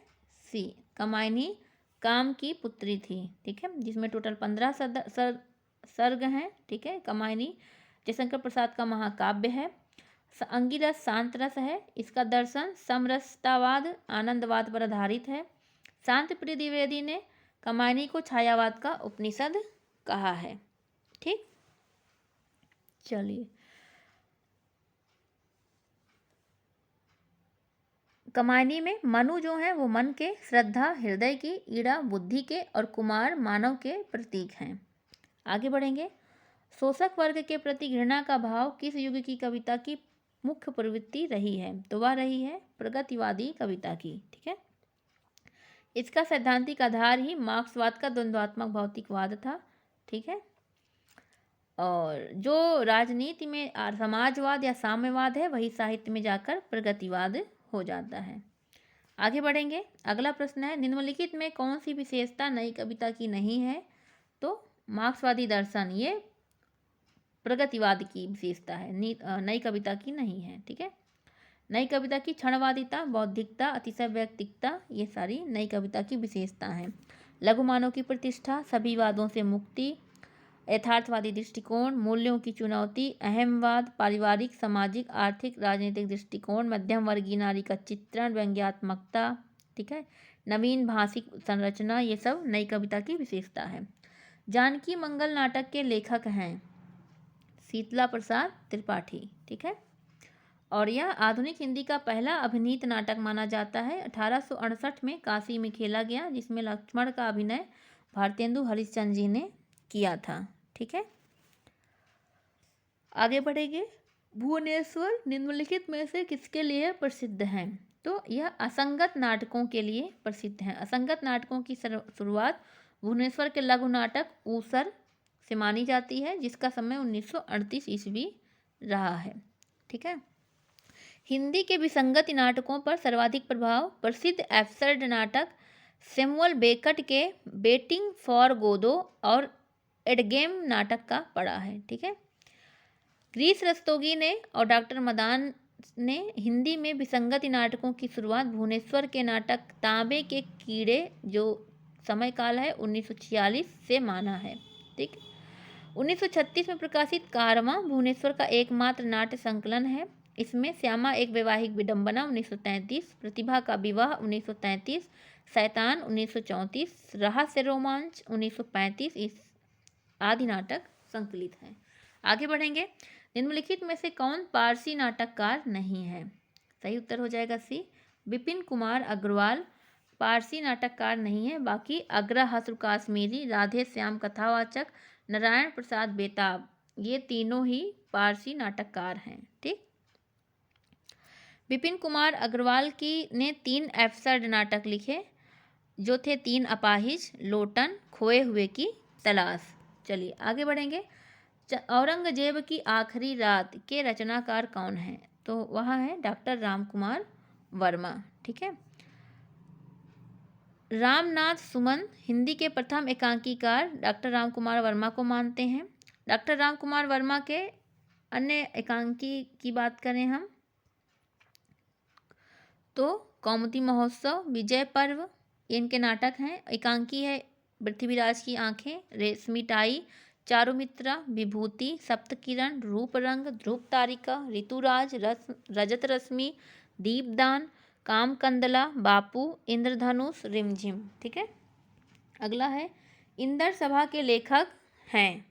सी, कमायनी काम की पुत्री थी, ठीक है, जिसमें टोटल 15 सर्ग हैं, ठीक है। कमायनी जयशंकर प्रसाद का महाकाव्य है। अंगिरस शांत रस है। इसका दर्शन समरसतावाद आनंदवाद पर आधारित है। शांति प्रिय द्विवेदी ने कमायनी को छायावाद का उपनिषद कहा है, ठीक। चलिए कमायनी में मनु जो है वो मन के, श्रद्धा हृदय की, ईड़ा बुद्धि के और कुमार मानव के प्रतीक हैं। आगे बढ़ेंगे। शोषक वर्ग के प्रति घृणा का भाव किस युग की कविता की मुख्य प्रवृत्ति रही है? तो वह रही है प्रगतिवादी कविता की, ठीक है। इसका सैद्धांतिक आधार ही मार्क्सवाद का द्वंद्वात्मक भौतिकवाद था, ठीक है। और जो राजनीति में समाजवाद या साम्यवाद है वही साहित्य में जाकर प्रगतिवाद हो जाता है। आगे बढ़ेंगे। अगला प्रश्न है, निम्नलिखित में कौन सी विशेषता नई कविता की नहीं है? तो मार्क्सवादी दर्शन ये प्रगतिवाद की विशेषता है, नई कविता की नहीं है, ठीक है। नई कविता की क्षणवादिता, बौद्धिकता, अतिशय व्यक्तिकता, ये सारी नई कविता की विशेषता हैं। लघुमानव की प्रतिष्ठा, सभी वादों से मुक्ति, यथार्थवादी दृष्टिकोण, मूल्यों की चुनौती, अहमवाद, पारिवारिक सामाजिक आर्थिक राजनीतिक दृष्टिकोण, मध्यम वर्गीय नारी का चित्रण, व्यंग्यात्मकता, ठीक है, नवीन भाषिक संरचना, ये सब नई कविता की विशेषता है। जानकी मंगल नाटक के लेखक हैं शीतला प्रसाद त्रिपाठी, ठीक है। और यह आधुनिक हिंदी का पहला अभिनीत नाटक माना जाता है। 1868 में काशी में खेला गया, जिसमें लक्ष्मण का अभिनय भारतेंदु हरिश्चंद्र जी ने किया था, ठीक है। आगे बढ़ेंगे। भुवनेश्वर निम्नलिखित में से किसके लिए प्रसिद्ध हैं? तो यह असंगत नाटकों के लिए प्रसिद्ध हैं। असंगत नाटकों की शुरुआत भुवनेश्वर के लघु नाटक ऊसर से मानी जाती है, जिसका समय 1938 ईस्वी रहा है, ठीक है। हिंदी के विसंगत नाटकों पर सर्वाधिक प्रभाव प्रसिद्ध एब्सर्ड नाटक सैमुअल बेकट के वेटिंग फॉर गोदो और एडगेम नाटक का पड़ा है, ठीक है। ग्रीस रस्तोगी ने और डॉक्टर मदान ने हिंदी में विसंगत नाटकों की शुरुआत भुवनेश्वर के नाटक तांबे के कीड़े, जो समय काल है 1946 से माना है, ठीक। 1936 में प्रकाशित कारवां भुवनेश्वर का एकमात्र नाट्य संकलन है। इसमें श्यामा एक वैवाहिक विडंबना 1933, प्रतिभा का विवाह 1933, शैतान 1934, रहस्य रोमांच 1935 इस आदि नाटक संकलित हैं। आगे बढ़ेंगे। निम्नलिखित में से कौन पारसी नाटककार नहीं है? सही उत्तर हो जाएगा सी। विपिन कुमार अग्रवाल पारसी नाटककार नहीं है, बाकी अग्रहासुर काश्मीरी, राधे श्याम कथावाचक, नारायण प्रसाद बेताब, ये तीनों ही पारसी नाटककार हैं। ठीक, विपिन कुमार अग्रवाल की ने 3 एब्सर्ड नाटक लिखे जो थे 3 अपाहिज, लोटन, खोए हुए की तलाश। चलिए आगे बढ़ेंगे। औरंगजेब की आखिरी रात के रचनाकार कौन हैं? तो वह है डॉक्टर रामकुमार वर्मा। ठीक है, रामनाथ सुमन हिंदी के प्रथम एकांकीकार डॉक्टर रामकुमार वर्मा को मानते हैं। डॉक्टर रामकुमार वर्मा के अन्य एकांकी की बात करें हम तो कौमुदी महोत्सव, विजय पर्व, ये इनके नाटक हैं। एकांकी है पृथ्वीराज की आंखें, रेशमी चारुमित्रा, विभूति, सप्तकिरण, रूप रंग, ध्रुव तारिका, ऋतुराज, रजत रश्मि, दीपदान, काम कंदला, बापू, इंद्रधनुष, रिमझिम। ठीक है, अगला है इंदर सभा के लेखक हैं,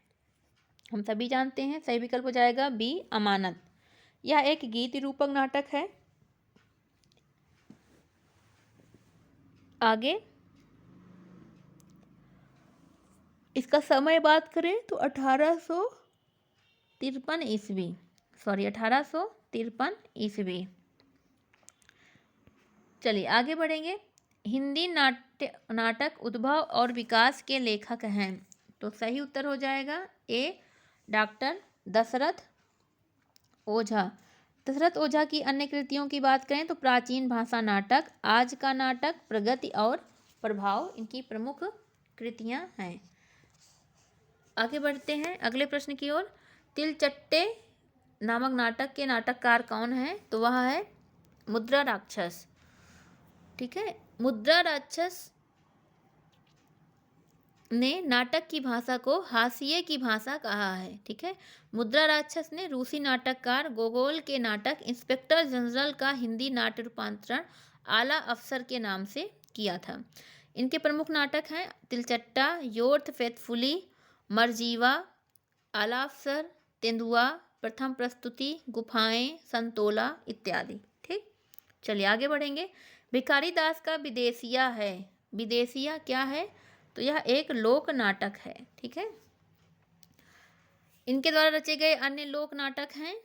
हम सभी जानते हैं, सही विकल्प हो जाएगा बी अमानत। यह एक गीत रूपक नाटक है। आगे इसका समय बात करें तो 1853 ईस्वी, 1853 ईस्वी। चलिए आगे बढ़ेंगे। हिंदी नाटक उद्भव और विकास के लेखक हैं, तो सही उत्तर हो जाएगा ए डॉक्टर दशरथ ओझा। दशरथ ओझा की अन्य कृतियों की बात करें तो प्राचीन भाषा नाटक, आज का नाटक, प्रगति और प्रभाव इनकी प्रमुख कृतियां हैं। आगे बढ़ते हैं अगले प्रश्न की ओर। तिलचट्टे नामक नाटक के नाटककार कौन है? तो वह है मुद्रा राक्षस। ठीक है, मुद्रा राक्षस ने नाटक की भाषा को हाशिए की भाषा कहा है। ठीक है, मुद्रा राक्षस ने रूसी नाटककार गोगोल के नाटक इंस्पेक्टर जनरल का हिंदी नाट्य रूपांतरण आला अफसर के नाम से किया था। इनके प्रमुख नाटक हैं तिलचट्टा, योर्थ फेथफुली, मरजीवा, आला अफसर, तेंदुआ, प्रथम प्रस्तुति, गुफाएं, संतोला इत्यादि। ठीक, चलिए आगे बढ़ेंगे। भिखारी दास का विदेशिया है। विदेशिया क्या है? तो यह एक लोक नाटक है। ठीक है, इनके द्वारा रचे गए अन्य लोक नाटक हैं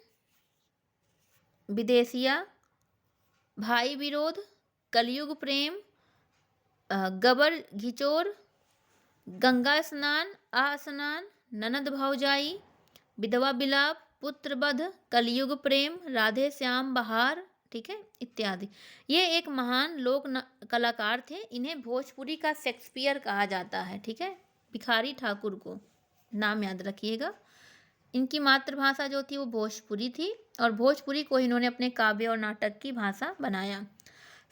विदेशिया, भाई विरोध, कलयुग प्रेम, गबर घिचोर, गंगा स्नान, स्नान, ननद भौजाई, विधवा बिलाप, पुत्र वध, कलयुग प्रेम, राधे श्याम बहार। ठीक है, इत्यादि। ये एक महान लोक कलाकार थे। इन्हें भोजपुरी का शेक्सपियर कहा जाता है। ठीक है, भिखारी ठाकुर को नाम याद रखिएगा। इनकी मातृभाषा जो थी वो भोजपुरी थी और भोजपुरी को इन्होंने अपने काव्य और नाटक की भाषा बनाया।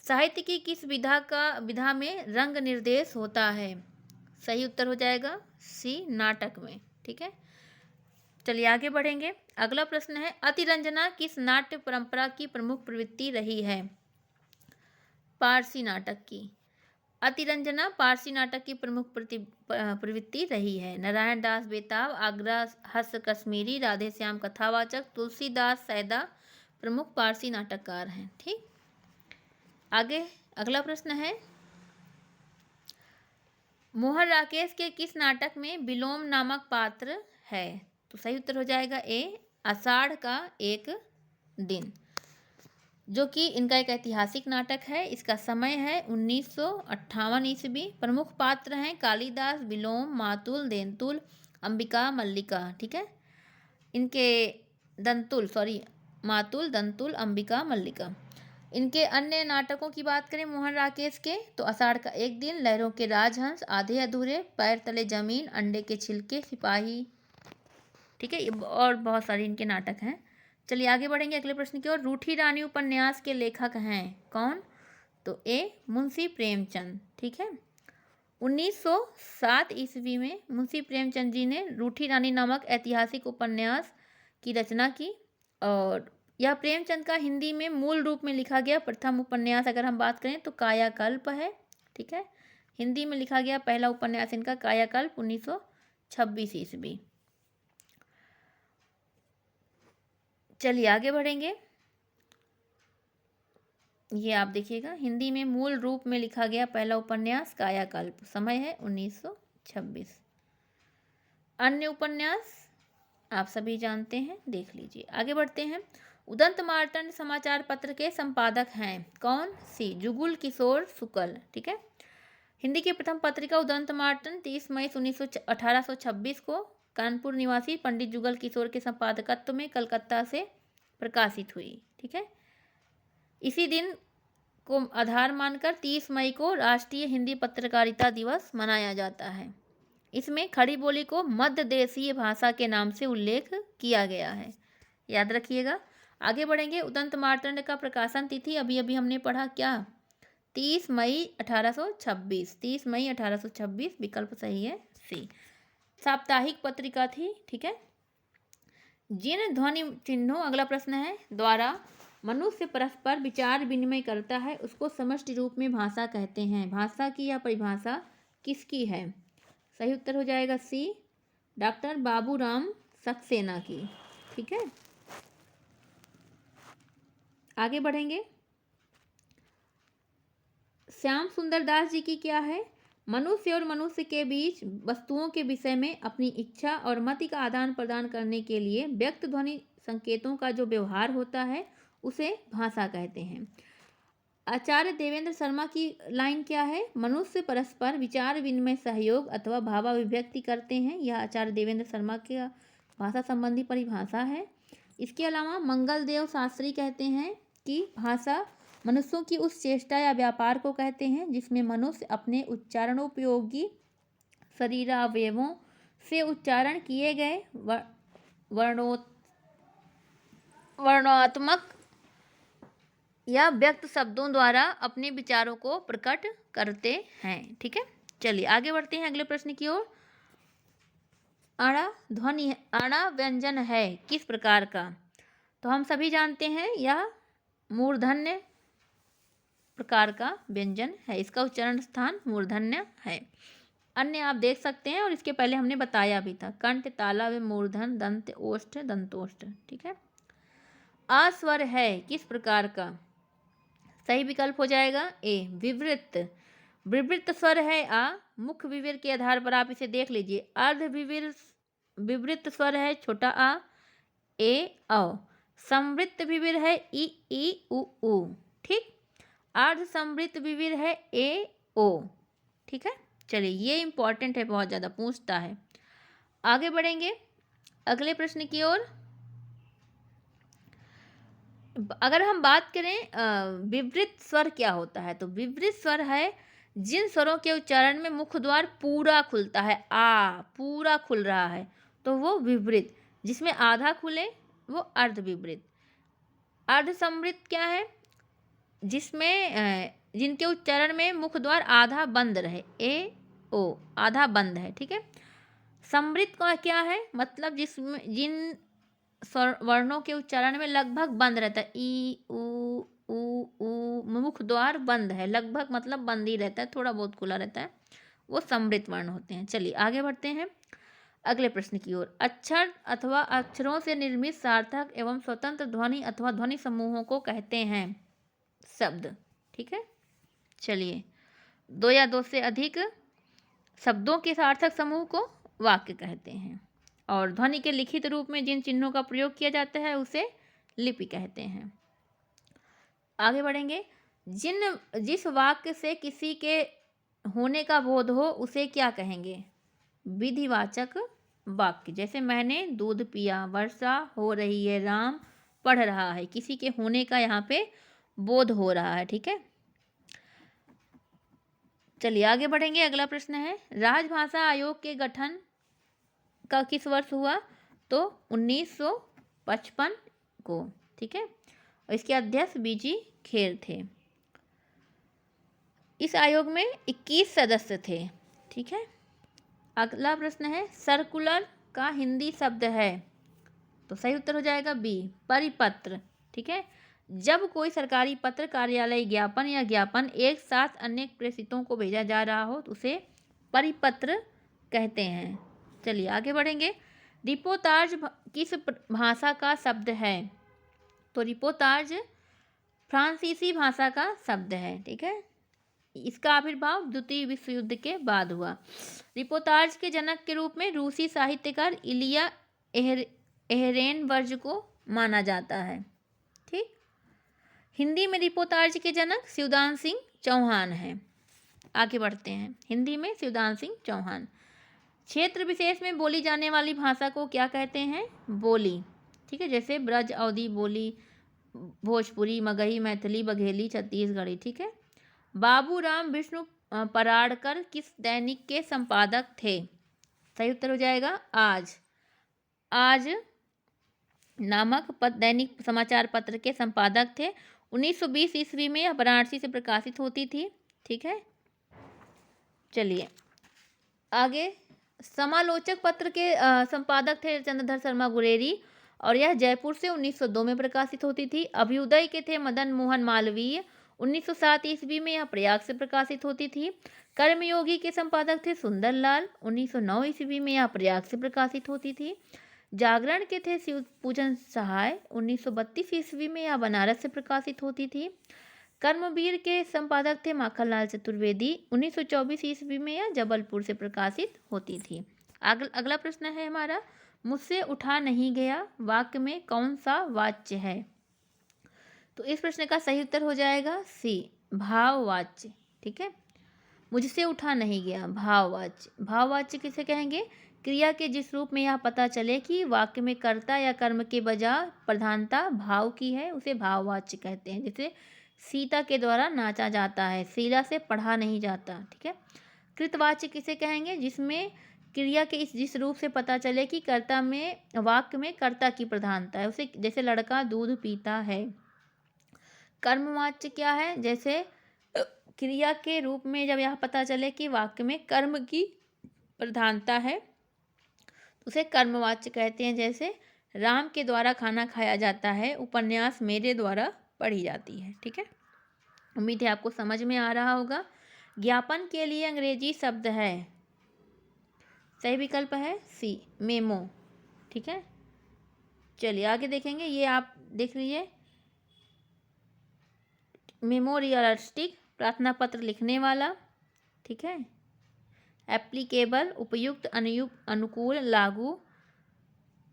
साहित्य की किस विधा में रंग निर्देश होता है? सही उत्तर हो जाएगा सी नाटक में। ठीक है, चलिए आगे बढ़ेंगे। अगला प्रश्न है अतिरंजना किस नाट्य परंपरा की प्रमुख प्रवृत्ति रही है? पारसी नाटक की। अतिरंजना पारसी नाटक की प्रमुख प्रवृत्ति रही है। नारायण दास बेताब, आगरा हस कश्मीरी, राधे श्याम कथावाचक, तुलसीदास सैदा प्रमुख पारसी नाटककार हैं। ठीक, आगे अगला प्रश्न है मोहन राकेश के किस नाटक में विलोम नामक पात्र है? तो सही उत्तर हो जाएगा ए आषाढ़ का एक दिन, जो कि इनका एक ऐतिहासिक नाटक है। इसका समय है 1958 ईस्वी। प्रमुख पात्र हैं कालिदास, विलोम, मातुल, देंतुल, अंबिका, मल्लिका। ठीक है, इनके मातुल, दंतुल, अंबिका, मल्लिका। इनके अन्य नाटकों की बात करें मोहन राकेश के तो आषाढ़ का एक दिन, लहरों के राजहंस, आधे अधूरे, पैर तले जमीन, अंडे के छिलके, सिपाही। ठीक है, और बहुत सारे इनके नाटक हैं। चलिए आगे बढ़ेंगे अगले प्रश्न की ओर। रूठी रानी उपन्यास के लेखक हैं कौन? तो ए मुंशी प्रेमचंद। ठीक है, 1907 ईस्वी में मुंशी प्रेमचंद जी ने रूठी रानी नामक ऐतिहासिक उपन्यास की रचना की और यह प्रेमचंद का हिंदी में मूल रूप में लिखा गया प्रथम उपन्यास अगर हम बात करें तो कायाकल्प है। ठीक है, हिंदी में लिखा गया पहला उपन्यास इनका कायाकल्प 1926 ईस्वी। चलिए आगे बढ़ेंगे। ये आप देखिएगा, हिंदी में मूल रूप में लिखा गया पहला उपन्यास कायाकल्प, समय है 1926। अन्य उपन्यास आप सभी जानते हैं, देख लीजिए। आगे बढ़ते हैं। उदंत मार्तंड समाचार पत्र के संपादक हैं कौन? सी जुगुल किशोर शुक्ल, ठीक है। हिंदी की प्रथम पत्रिका उदंत मार्तंड 30 मई 1826 को कानपुर निवासी पंडित जुगल किशोर के संपादकत्व में कलकत्ता से प्रकाशित हुई, ठीक है। इसी दिन को आधार मानकर 30 मई को राष्ट्रीय हिंदी पत्रकारिता दिवस मनाया जाता है। इसमें खड़ी बोली को मध्य देशीय भाषा के नाम से उल्लेख किया गया है, याद रखिएगा। आगे बढ़ेंगे। उदंत मार्तंड का प्रकाशन तिथि अभी अभी हमने पढ़ा, क्या? 30 मई 1826। 30 मई 1826 विकल्प सही है सी। साप्ताहिक पत्रिका थी, ठीक है। जिन ध्वनि चिन्हों, अगला प्रश्न है, द्वारा मनुष्य परस्पर विचार विनिमय करता है उसको समष्टि रूप में भाषा कहते हैं। भाषा की यह परिभाषा किसकी है? सही उत्तर हो जाएगा सी, डॉक्टर बाबूराम सक्सेना की, ठीक है। आगे बढ़ेंगे। श्याम सुंदर दास जी की क्या है? मनुष्य और मनुष्य के बीच वस्तुओं के विषय में अपनी इच्छा और मति का आदान प्रदान करने के लिए व्यक्त ध्वनि संकेतों का जो व्यवहार होता है उसे भाषा कहते हैं। आचार्य देवेंद्र शर्मा की लाइन क्या है? मनुष्य परस्पर विचार विनिमय सहयोग अथवा भावाभिव्यक्ति करते हैं। यह आचार्य देवेंद्र शर्मा की भाषा संबंधी परिभाषा है। इसके अलावा मंगल देव शास्त्री कहते हैं कि भाषा मनुष्यों की उस चेष्टा या व्यापार को कहते हैं जिसमें मनुष्य अपने उच्चारणोपयोगी शरीरावयवों से उच्चारण किए गए वर्णनात्मक या व्यक्त शब्दों द्वारा अपने विचारों को प्रकट करते हैं, ठीक है। चलिए आगे बढ़ते हैं अगले प्रश्न की ओर। अणा ध्वनि, अणा व्यंजन है किस प्रकार का? तो हम सभी जानते हैं यह मूर्धन्य प्रकार का व्यंजन है, इसका उच्चारण स्थान मूर्धन्य है। अन्य आप देख सकते हैं और इसके पहले हमने बताया भी था, कंठ, ताला व मूर्धन, दंत, ओष्ठ, दंतोष्ठ, ठीक है। अस्वर है किस प्रकार का? सही विकल्प हो जाएगा ए, विवृत। विवृत स्वर है आ, मुख्य विवर के आधार पर आप इसे देख लीजिए। अर्ध विवृत स्वर है छोटा आ, ए औ। संवृत्त विवर है ई उ ऊ, ठीक। अर्ध संवृत्त विवर है ए ओ, ठीक है। चलिए ये इंपॉर्टेंट है, बहुत ज़्यादा पूछता है। आगे बढ़ेंगे अगले प्रश्न की ओर। अगर हम बात करें विवृत स्वर क्या होता है, तो विवृत स्वर है जिन स्वरों के उच्चारण में मुख द्वार पूरा खुलता है, आ पूरा खुल रहा है तो वो विवृत, जिसमें आधा खुले वो अर्ध विवृत। अर्ध संवृत क्या है? जिसमें जिनके उच्चारण में मुख द्वार आधा बंद रहे, ए ओ, आधा बंद है, ठीक है। संवृत का क्या है? मतलब जिसमें जिन वर्णों के उच्चारण में लगभग बंद रहता है, ई उ मुख द्वार बंद है, लगभग मतलब बंद ही रहता है, थोड़ा बहुत खुला रहता है, वो संवृत वर्ण होते हैं। चलिए आगे बढ़ते हैं अगले प्रश्न की ओर। अक्षर अथवा अक्षरों से निर्मित सार्थक एवं स्वतंत्र ध्वनि अथवा ध्वनि समूहों को कहते हैं शब्द, ठीक है। चलिए, दो या दो से अधिक शब्दों के सार्थक समूह को वाक्य कहते हैं और ध्वनि के लिखित रूप में जिन चिन्हों का प्रयोग किया जाता है उसे लिपि कहते हैं। आगे बढ़ेंगे। जिस वाक्य से किसी के होने का बोध हो उसे क्या कहेंगे? विधिवाचक वाक्य। जैसे मैंने दूध पिया, वर्षा हो रही है, राम पढ़ रहा है, किसी के होने का यहाँ पे बोध हो रहा है, ठीक है। चलिए आगे बढ़ेंगे। अगला प्रश्न है, राजभाषा आयोग के गठन का किस वर्ष हुआ? तो 1955 को, ठीक है। और इसके अध्यक्ष बीजी खेर थे। इस आयोग में 21 सदस्य थे, ठीक है। अगला प्रश्न है, सर्कुलर का हिंदी शब्द है? तो सही उत्तर हो जाएगा बी, परिपत्र, ठीक है। जब कोई सरकारी पत्र, कार्यालय ज्ञापन या ज्ञापन एक साथ अनेक प्रेषितों को भेजा जा रहा हो तो उसे परिपत्र कहते हैं। चलिए आगे बढ़ेंगे। रिपोर्टाज किस भाषा का शब्द है? तो रिपोर्टाज फ्रांसीसी भाषा का शब्द है, ठीक है। इसका आविर्भाव द्वितीय विश्व युद्ध के बाद हुआ। रिपोर्टाज के जनक के रूप में रूसी साहित्यकार इलिया एहरेनवर्ज को माना जाता है, ठीक। हिंदी में रिपोर्टाज के जनक शिवदान सिंह चौहान हैं। आगे बढ़ते हैं, हिंदी में शिवदान सिंह चौहान। क्षेत्र विशेष में बोली जाने वाली भाषा को क्या कहते हैं? बोली, ठीक है। जैसे ब्रज, अवधी बोली, भोजपुरी, मगही, मैथिली, बघेली, छत्तीसगढ़ी, ठीक है। बाबूराम विष्णु पराड़कर किस दैनिक के संपादक थे? सही उत्तर हो जाएगा आज। आज नामक दैनिक समाचार पत्र के संपादक थे। 1920 ईस्वी में यह वाराणसी से प्रकाशित होती थी, ठीक है। चलिए आगे, समालोचक पत्र के संपादक थे चंद्रधर शर्मा गुरेरी और यह जयपुर से 1902 में प्रकाशित होती थी। अभ्युदय के थे मदन मोहन मालवीय, 1907 ईस्वी में यह प्रयाग से प्रकाशित होती थी। कर्मयोगी के संपादक थे सुंदरलाल, 1909 ईस्वी में यह प्रयाग से प्रकाशित होती थी। जागरण के थे शिव पूजन सहाय, 1932 ईस्वी में यह बनारस से प्रकाशित होती थी। कर्मवीर के संपादक थे माखनलाल चतुर्वेदी, 1924 ईस्वी में यह जबलपुर से प्रकाशित होती थी। अगला प्रश्न है हमारा, मुझसे उठा नहीं गया वाक्य में कौन सा वाच्य है? तो इस प्रश्न का सही उत्तर हो जाएगा सी, भाववाच्य, ठीक है। मुझसे उठा नहीं गया, भाववाच्य। भाववाच्य किसे कहेंगे? क्रिया के जिस रूप में यह पता चले कि वाक्य में कर्ता या कर्म के बजाय प्रधानता भाव की है, उसे भाववाच्य कहते हैं। जैसे सीता के द्वारा नाचा जाता है, शीला से पढ़ा नहीं जाता, ठीक है। कृतवाच्य किसे कहेंगे? जिसमें क्रिया के जिस रूप से पता चले कि कर्ता में वाक्य में कर्ता की प्रधानता है, उसे जैसे लड़का दूध पीता है। कर्मवाच्य क्या है? जैसे क्रिया के रूप में जब यह पता चले कि वाक्य में कर्म की प्रधानता है, तो उसे कर्मवाच्य कहते हैं। जैसे राम के द्वारा खाना खाया जाता है, उपन्यास मेरे द्वारा पढ़ी जाती है, ठीक है। उम्मीद है आपको समझ में आ रहा होगा। ज्ञापन के लिए अंग्रेजी शब्द है, सही विकल्प है सी, मेमो, ठीक है। चलिए आगे देखेंगे, ये आप देख लीजिए, मेमोरियलिस्टिक, प्रार्थना पत्र लिखने वाला, ठीक है। एप्लीकेबल, उपयुक्त, अनुकूल, लागू,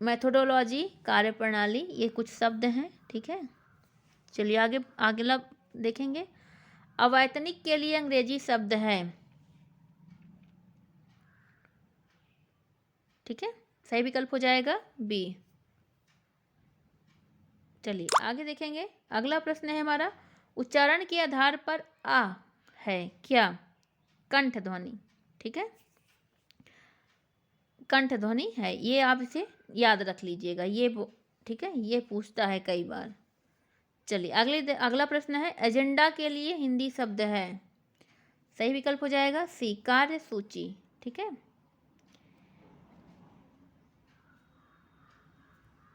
मेथोडोलॉजी, कार्यप्रणाली, ये कुछ शब्द हैं, ठीक है। चलिए आगे अगला देखेंगे, अवैतनिक के लिए अंग्रेजी शब्द है, ठीक है। सही विकल्प हो जाएगा बी। चलिए आगे देखेंगे, अगला प्रश्न है हमारा, उच्चारण के आधार पर आ है क्या? कंठ ध्वनि, ठीक है। कंठ ध्वनि है, ये आप इसे याद रख लीजिएगा, ये ठीक है, ये पूछता है कई बार। चलिए अगला प्रश्न है, एजेंडा के लिए हिंदी शब्द है, सही विकल्प हो जाएगा सी, कार्य सूची, ठीक है।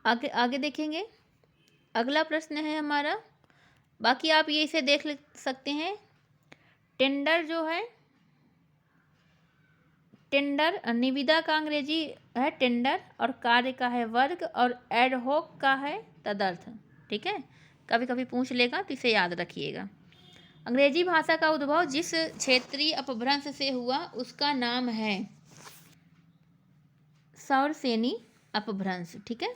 आगे देखेंगे, अगला प्रश्न है हमारा, बाकी आप ये इसे देख सकते हैं। टेंडर जो है, टेंडर निविदा का अंग्रेजी है टेंडर, और कार्य का है वर्ग, और एडहॉक का है तदर्थ, ठीक है। कभी कभी पूछ लेगा तो इसे याद रखिएगा। अंग्रेजी भाषा का उद्भव जिस क्षेत्रीय अपभ्रंश से हुआ उसका नाम है सौरसेनी अपभ्रंश, ठीक है।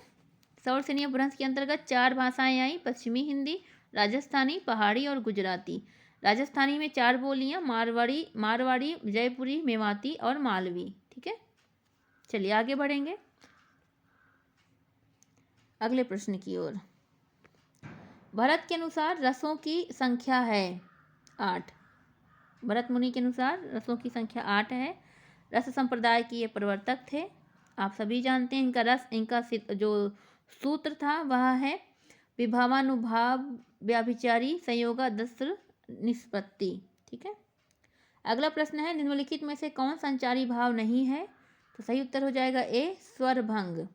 सौरसेनी अपभ्रंश के अंतर्गत 4 भाषाएं आई, पश्चिमी हिंदी, राजस्थानी, पहाड़ी और गुजराती। राजस्थानी में 4 बोलियां, मारवाड़ी, जयपुरी, मेवाती और मालवी, ठीक है। चलिए आगे बढ़ेंगे अगले प्रश्न की ओर। भरत के अनुसार रसों की संख्या है 8। भरत मुनि के अनुसार रसों की संख्या 8 है। रस संप्रदाय की ये प्रवर्तक थे, आप सभी जानते हैं। इनका जो सूत्र था वह है विभावानुभाव व्याभिचारी संयोगादस्त्र निष्पत्ति, ठीक है। अगला प्रश्न है, निम्नलिखित में से कौन संचारी भाव नहीं है? तो सही उत्तर हो जाएगा ए, स्वरभंग,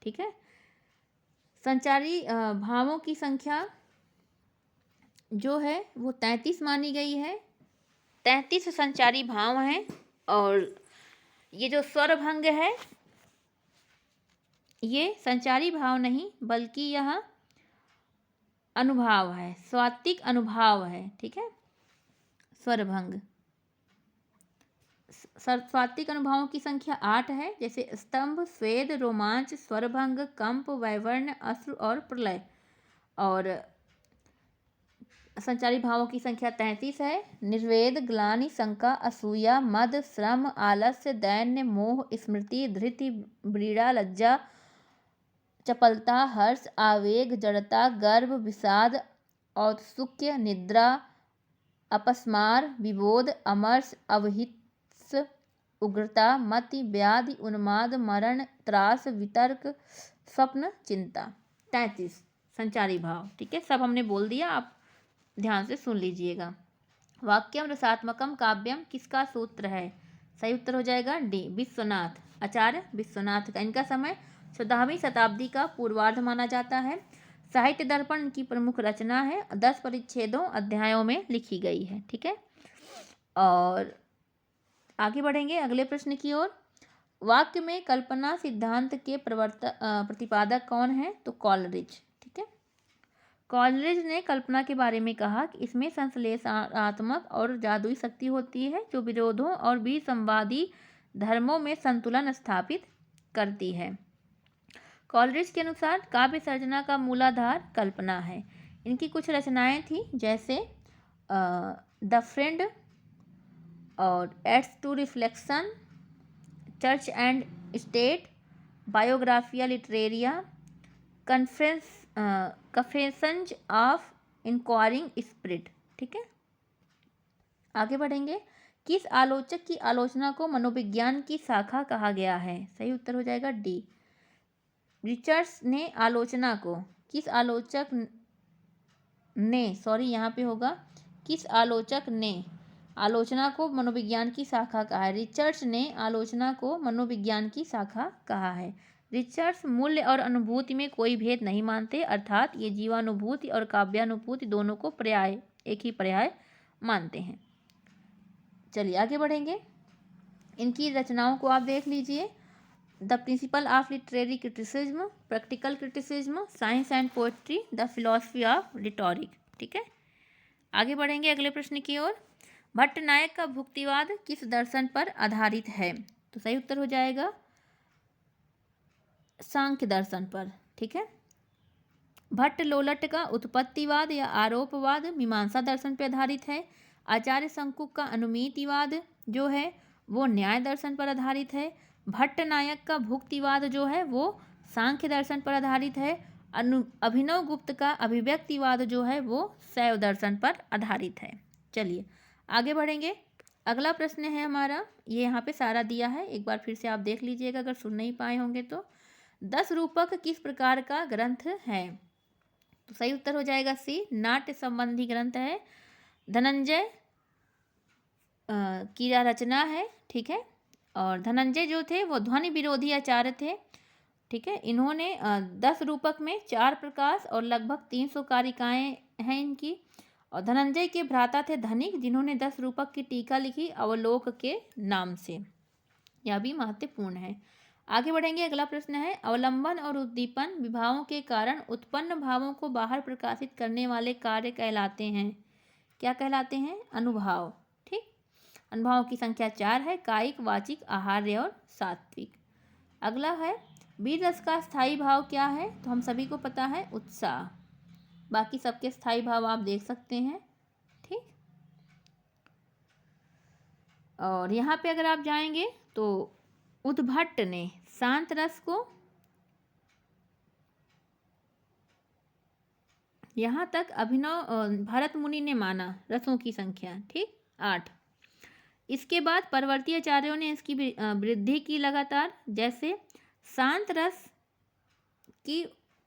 ठीक है। संचारी भावों की संख्या जो है वो 33 मानी गई है, 33 संचारी भाव हैं। और ये जो स्वरभंग है ये संचारी भाव नहीं बल्कि यह अनुभाव है, सात्विक अनुभाव है, ठीक है। स्वरभंग, सात्विक अनुभावों की संख्या 8 है, जैसे स्तंभ, स्वेद, रोमांच, स्वरभंग, कंप, वैवर्ण्य, अश्रु और प्रलय। और संचारी भावों की संख्या 33 है, निर्वेद, ग्लानि, शंका, असूया, मद, श्रम, आलस्य, दैन्य, मोह, स्मृति, धृति, व्रीड़ा, लज्जा, चपलता, हर्ष, आवेग, जड़ता, गर्व, विषाद, औत्सुक्य, निद्रा, अपस्मार, विबोध, अमर्ष, अवहित, उग्रता, मति, व्याधि, उन्माद, मरण, त्रास, वितर्क, स्वप्न, चिंता। 33 संचारी भाव, ठीक है। सब हमने बोल दिया, आप ध्यान से सुन लीजिएगा। वाक्यम रसात्मकम काव्यम किसका सूत्र है? सही उत्तर हो जाएगा डी, विश्वनाथ, आचार्य विश्वनाथ का। इनका समय 14वीं शताब्दी का पूर्वार्ध माना जाता है। साहित्य दर्पण की प्रमुख रचना है, 10 परिच्छेदों अध्यायों में लिखी गई है, ठीक है। और आगे बढ़ेंगे अगले प्रश्न की ओर। वाक्य में कल्पना सिद्धांत के प्रतिपादक कौन है? तो कॉलरिज, ठीक है। कॉलरिज ने कल्पना के बारे में कहा कि इसमें संश्लेषणात्मक और जादुई शक्ति होती है जो विरोधों और विसंवादी धर्मों में संतुलन स्थापित करती है। कॉलरिज के अनुसार काव्य सर्जना का मूलाधार कल्पना है। इनकी कुछ रचनाएं थी, जैसे द फ्रेंड और aids to reflection, church and state, Biographia Literaria, confessions of inquiring spirit, ठीक है। आगे बढ़ेंगे। किस आलोचक की आलोचना को मनोविज्ञान की शाखा कहा गया है? सही उत्तर हो जाएगा डी, रिचर्ड्स ने आलोचना को, किस आलोचक ने, सॉरी यहाँ पे होगा, किस आलोचक ने आलोचना को मनोविज्ञान की शाखा कहा है? रिचर्ड्स ने आलोचना को मनोविज्ञान की शाखा कहा है। रिचर्ड्स मूल्य और अनुभूति में कोई भेद नहीं मानते, अर्थात ये जीवानुभूति और काव्यानुभूति दोनों को पर्याय, एक ही पर्याय मानते हैं। चलिए आगे बढ़ेंगे। इनकी रचनाओं को आप देख लीजिए। The principle of literary criticism, practical criticism, science and poetry, the philosophy of rhetoric, ठीक है। आगे बढ़ेंगे अगले प्रश्न की ओर। भट्टनायक का भुक्तिवाद किस दर्शन पर आधारित है? तो सही उत्तर हो जाएगा सांख्य दर्शन पर, ठीक है। भट्ट लोलट का उत्पत्तिवाद या आरोपवाद मीमांसा दर्शन पर आधारित है। आचार्य शंकुक का अनुमीतिवाद जो है वो न्याय दर्शन पर आधारित है। भट्टनायक का भुक्तिवाद जो है वो सांख्य दर्शन पर आधारित है। अभिनव गुप्त का अभिव्यक्तिवाद जो है वो शैव दर्शन पर आधारित है। चलिए आगे बढ़ेंगे। अगला प्रश्न है हमारा, ये यहाँ पे सारा दिया है, एक बार फिर से आप देख लीजिएगा अगर सुन नहीं पाए होंगे तो। 10 रूपक किस प्रकार का ग्रंथ है? तो सही उत्तर हो जाएगा सी, नाट्य संबंधी ग्रंथ है। धनंजय की रचना है, ठीक है। और धनंजय जो थे वो ध्वनि विरोधी आचार्य थे, ठीक है। इन्होंने 10 रूपक में 4 प्रकाश और लगभग 300 कारिकाएँ हैं इनकी। और धनंजय के भ्राता थे धनिक, जिन्होंने 10 रूपक की टीका लिखी अवलोक के नाम से। यह भी महत्वपूर्ण है। आगे बढ़ेंगे। अगला प्रश्न है, अवलंबन और उद्दीपन विभावों के कारण उत्पन्न भावों को बाहर प्रकाशित करने वाले कार्य कहलाते हैं। क्या कहलाते हैं? अनुभाव, ठीक। अनुभावों की संख्या 4 है, कायिक, वाचिक, आहार्य और सात्विक। अगला है, वीर रस का स्थायी भाव क्या है? तो हम सभी को पता है उत्साह। बाकी सबके स्थायी भाव आप देख सकते हैं, ठीक। और यहाँ पे अगर आप जाएंगे तो उद्भट ने शांत रस को, यहाँ तक अभिनव भरत मुनि ने माना रसों की संख्या, ठीक, 8। इसके बाद परवर्ती आचार्यों ने इसकी वृद्धि की लगातार, जैसे शांत रस की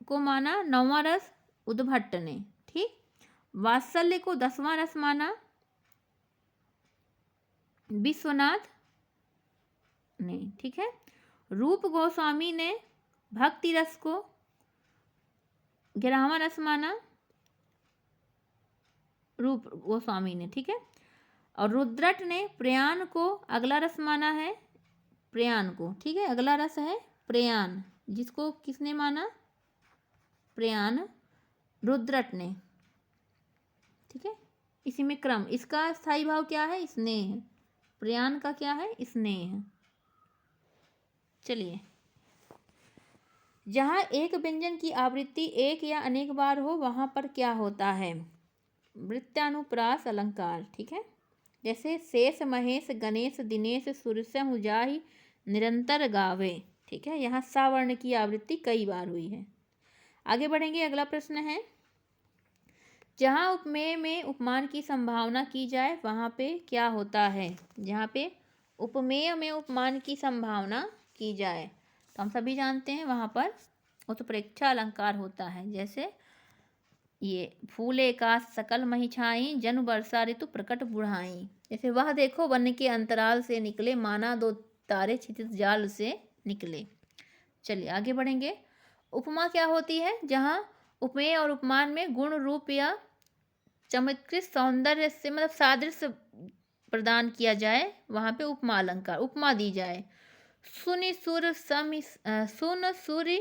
को माना 9वां रस उद्भट ने, ठीक। वात्सल्य को 10वां रस माना विश्वनाथ ने, ठीक है। रूप गोस्वामी ने भक्ति रस को 11वां रस माना रूप गोस्वामी ने, ठीक है। और रुद्रट ने प्रयाण को अगला रस माना है, प्रयाण को, ठीक है। अगला रस है प्रयाण, जिसको किसने माना? प्रयाण। रुद्रट ने, ठीक है। इसी में क्रम, इसका स्थायी भाव क्या है? स्नेह। प्रयाण का क्या है? स्नेह। चलिए, जहाँ एक व्यंजन की आवृत्ति एक या अनेक बार हो वहाँ पर क्या होता है? वृत्तानुप्रास अलंकार, ठीक है। जैसे शेष महेश गणेश दिनेश सुरसहु जाहि निरंतर गावे, ठीक है। यहाँ सा वर्ण की आवृत्ति कई बार हुई है। आगे बढ़ेंगे, अगला प्रश्न है, जहाँ उपमेय में उपमान की संभावना की जाए वहाँ पे क्या होता है? जहाँ पे उपमेय में उपमान की संभावना की जाए तो हम सभी जानते हैं वहाँ पर उत्प्रेक्षा अलंकार होता है। जैसे ये फूले का सकल मही छाई जनु वर्षा ऋतु प्रकट बुढ़ाई, जैसे वह देखो वन के अंतराल से निकले माना दो तारे क्षितिज जाल से निकले। चलिए आगे बढ़ेंगे, उपमा क्या होती है? जहाँ उपमेय और उपमान में गुण रूप या चमत्कृत सौंदर्य से मतलब सादृश्य प्रदान किया जाए वहाँ पे उपमा अलंकार, उपमा दी जाए। सुनि सुर समी सुन सुरी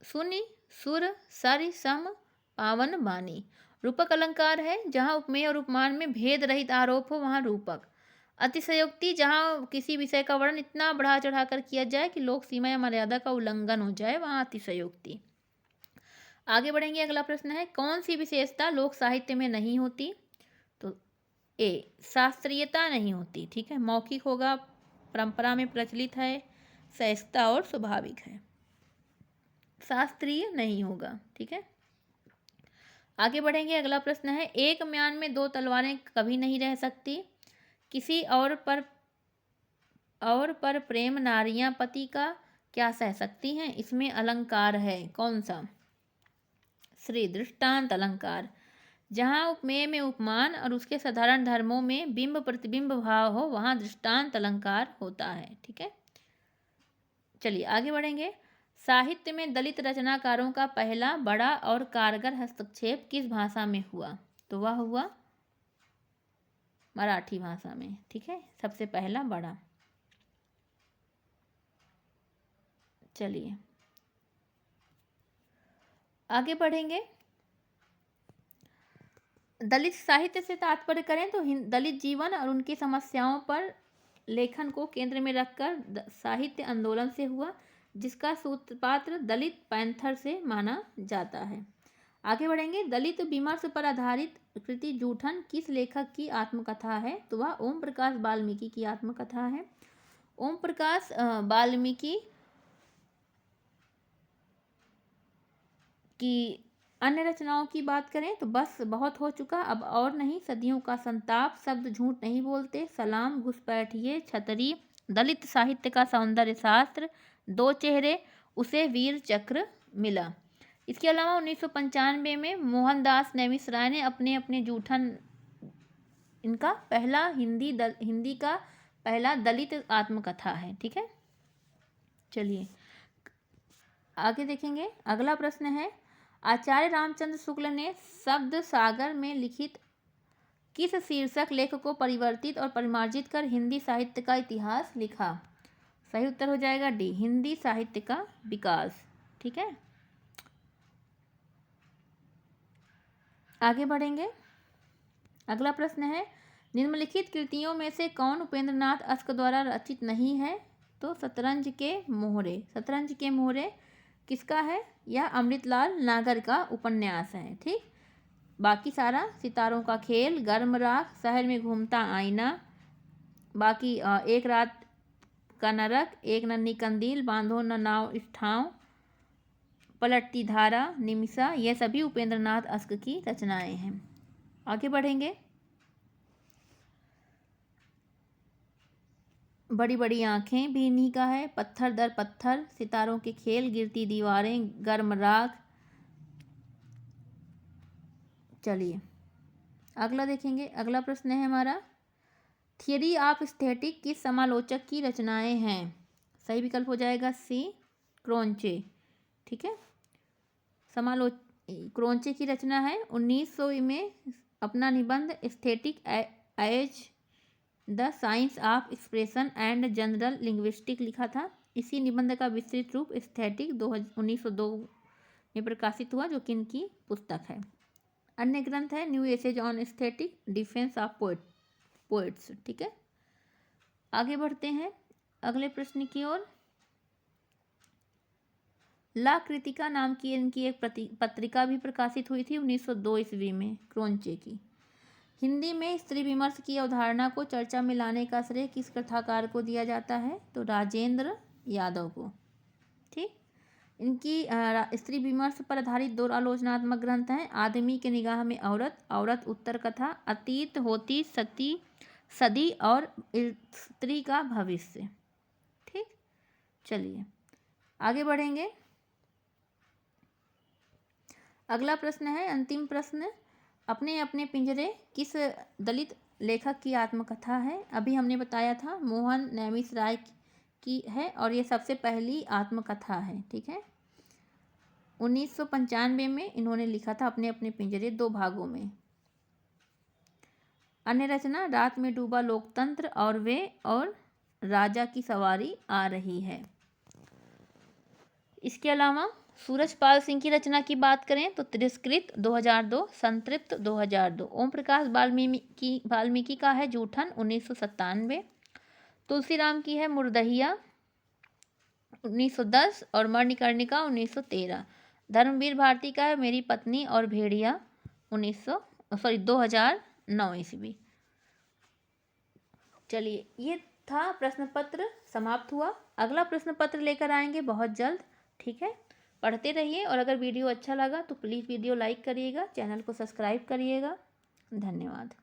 सुनि सुर सरि सम पावन बानी, रूपक अलंकार है। जहाँ उपमेय और उपमान में भेद रहित आरोप हो वहाँ रूपक। अतिशयोक्ति, जहाँ किसी विषय का वर्णन इतना बढ़ा चढ़ाकर किया जाए कि लोक सीमा या मर्यादा का उल्लंघन हो जाए वहाँ अतिशयोक्ति। आगे बढ़ेंगे, अगला प्रश्न है, कौन सी विशेषता लोक साहित्य में नहीं होती? तो ए शास्त्रीयता नहीं होती, ठीक है। मौखिक होगा, परंपरा में प्रचलित है, सहजता और स्वाभाविक है। शास्त्रीय नहीं होगा, ठीक है। आगे बढ़ेंगे, अगला प्रश्न है, एक म्यान में दो तलवारें कभी नहीं रह सकती। किसी और पर प्रेम नारियां पति का क्या सह सकती हैं? इसमें अलंकार है, कौन सा? श्री दृष्टांत अलंकार। जहाँ उपमेय में उपमान और उसके साधारण धर्मों में बिंब प्रतिबिंब भाव हो वहाँ दृष्टांत अलंकार होता है, ठीक है। चलिए आगे बढ़ेंगे, साहित्य में दलित रचनाकारों का पहला बड़ा और कारगर हस्तक्षेप किस भाषा में हुआ? तो वह हुआ मराठी भाषा में, ठीक है, सबसे पहला बड़ा। चलिए आगे बढ़ेंगे, दलित साहित्य से तात्पर्य करें तो दलित जीवन और उनकी समस्याओं पर लेखन को केंद्र में रखकर साहित्य आंदोलन से हुआ, जिसका सूत्रपात दलित पैंथर से माना जाता है। आगे बढ़ेंगे, दलित विमर्श पर आधारित कृति जूठन किस लेखक की आत्मकथा है? तो वह ओम प्रकाश वाल्मीकि की आत्मकथा है। ओम प्रकाश वाल्मीकि की अन्य रचनाओं की बात करें तो बस बहुत हो चुका, अब और नहीं, सदियों का संताप, शब्द झूठ नहीं बोलते, सलाम, घुसपैठिए, छतरी, दलित साहित्य का सौंदर्य शास्त्र, दो चेहरे, उसे वीर चक्र मिला। इसके अलावा 1995 में मोहनदास नेमिष राय ने अपने जूठन, इनका पहला हिंदी का पहला दलित आत्मकथा है, ठीक है। चलिए आगे देखेंगे, अगला प्रश्न है, आचार्य रामचंद्र शुक्ल ने शब्द सागर में लिखित किस शीर्षक लेख को परिवर्तित और परिमार्जित कर हिंदी साहित्य का इतिहास लिखा? सही उत्तर हो जाएगा डी, हिंदी साहित्य का विकास, ठीक है। आगे बढ़ेंगे, अगला प्रश्न है, निम्नलिखित कृतियों में से कौन उपेंद्र नाथ अश्क द्वारा रचित नहीं है? तो शतरंज के मोहरे। शतरंज के मोहरे किसका है? यह अमृतलाल नागर का उपन्यास है, ठीक। बाकी सारा सितारों का खेल, गर्म राख, शहर में घूमता आईना, बाकी एक रात का नरक, एक नन्ही कंदील, बांधो न नाव इस ठाव, पलटती धारा, निमिषा, ये सभी उपेंद्र नाथ अश्क की रचनाएं हैं। आगे बढ़ेंगे, बड़ी बड़ी आंखें भी इन्हीं का है, पत्थर दर पत्थर, सितारों के खेल, गिरती दीवारें, गर्म राख। चलिए अगला देखेंगे, अगला प्रश्न है हमारा, थियरी ऑफ एस्थेटिक किस समालोचक की रचनाएं हैं? सही विकल्प हो जाएगा सी, क्रोंचे, ठीक है। क्रोंचे की रचना है। 1900 में अपना निबंध aesthetic as the science of expression and general linguistic लिखा था। इसी निबंध का विस्तृत रूप एस्थेटिक 1902 ये प्रकाशित हुआ, जो कि इनकी पुस्तक है। अन्य ग्रंथ है new essays on aesthetic defence of poets. ठीक है, आगे बढ़ते हैं अगले प्रश्न की ओर। ला कृतिका नाम की इनकी एक पत्रिका भी प्रकाशित हुई थी 1902 ईस्वी में, क्रोंचे की। हिंदी में स्त्री विमर्श की अवधारणा को चर्चा में लाने का श्रेय किस कथाकार को दिया जाता है? तो राजेंद्र यादव को। ठीक, इनकी स्त्री विमर्श पर आधारित 2 आलोचनात्मक ग्रंथ हैं, आदमी के निगाह में औरत, औरत उत्तर कथा, अतीत होती सदी और स्त्री का भविष्य। ठीक, चलिए आगे बढ़ेंगे। अगला प्रश्न है, अंतिम प्रश्न, अपने अपने पिंजरे किस दलित लेखक की आत्मकथा है? अभी हमने बताया था मोहन नैमिष राय की है और ये सबसे पहली आत्मकथा है। ठीक है, 1995 में इन्होंने लिखा था अपने अपने पिंजरे, 2 भागों में। अन्य रचना रात में डूबा लोकतंत्र और वे और राजा की सवारी आ रही है। इसके अलावा सूरजपाल सिंह की रचना की बात करें तो तिरस्कृत 2002, संतृप्त 2002। ओम प्रकाश वाल्मीकि का है जूठन 1997। तुलसीराम की है मुर्दहिया 1910 और मणिकर्णिका 1913। धर्मवीर भारती का है मेरी पत्नी और भेड़िया 2009 ईस्वी। चलिए, ये था प्रश्न पत्र, समाप्त हुआ। अगला प्रश्न पत्र लेकर आएंगे बहुत जल्द। ठीक है, पढ़ते रहिए और अगर वीडियो अच्छा लगा तो प्लीज़ वीडियो लाइक करिएगा, चैनल को सब्सक्राइब करिएगा। धन्यवाद।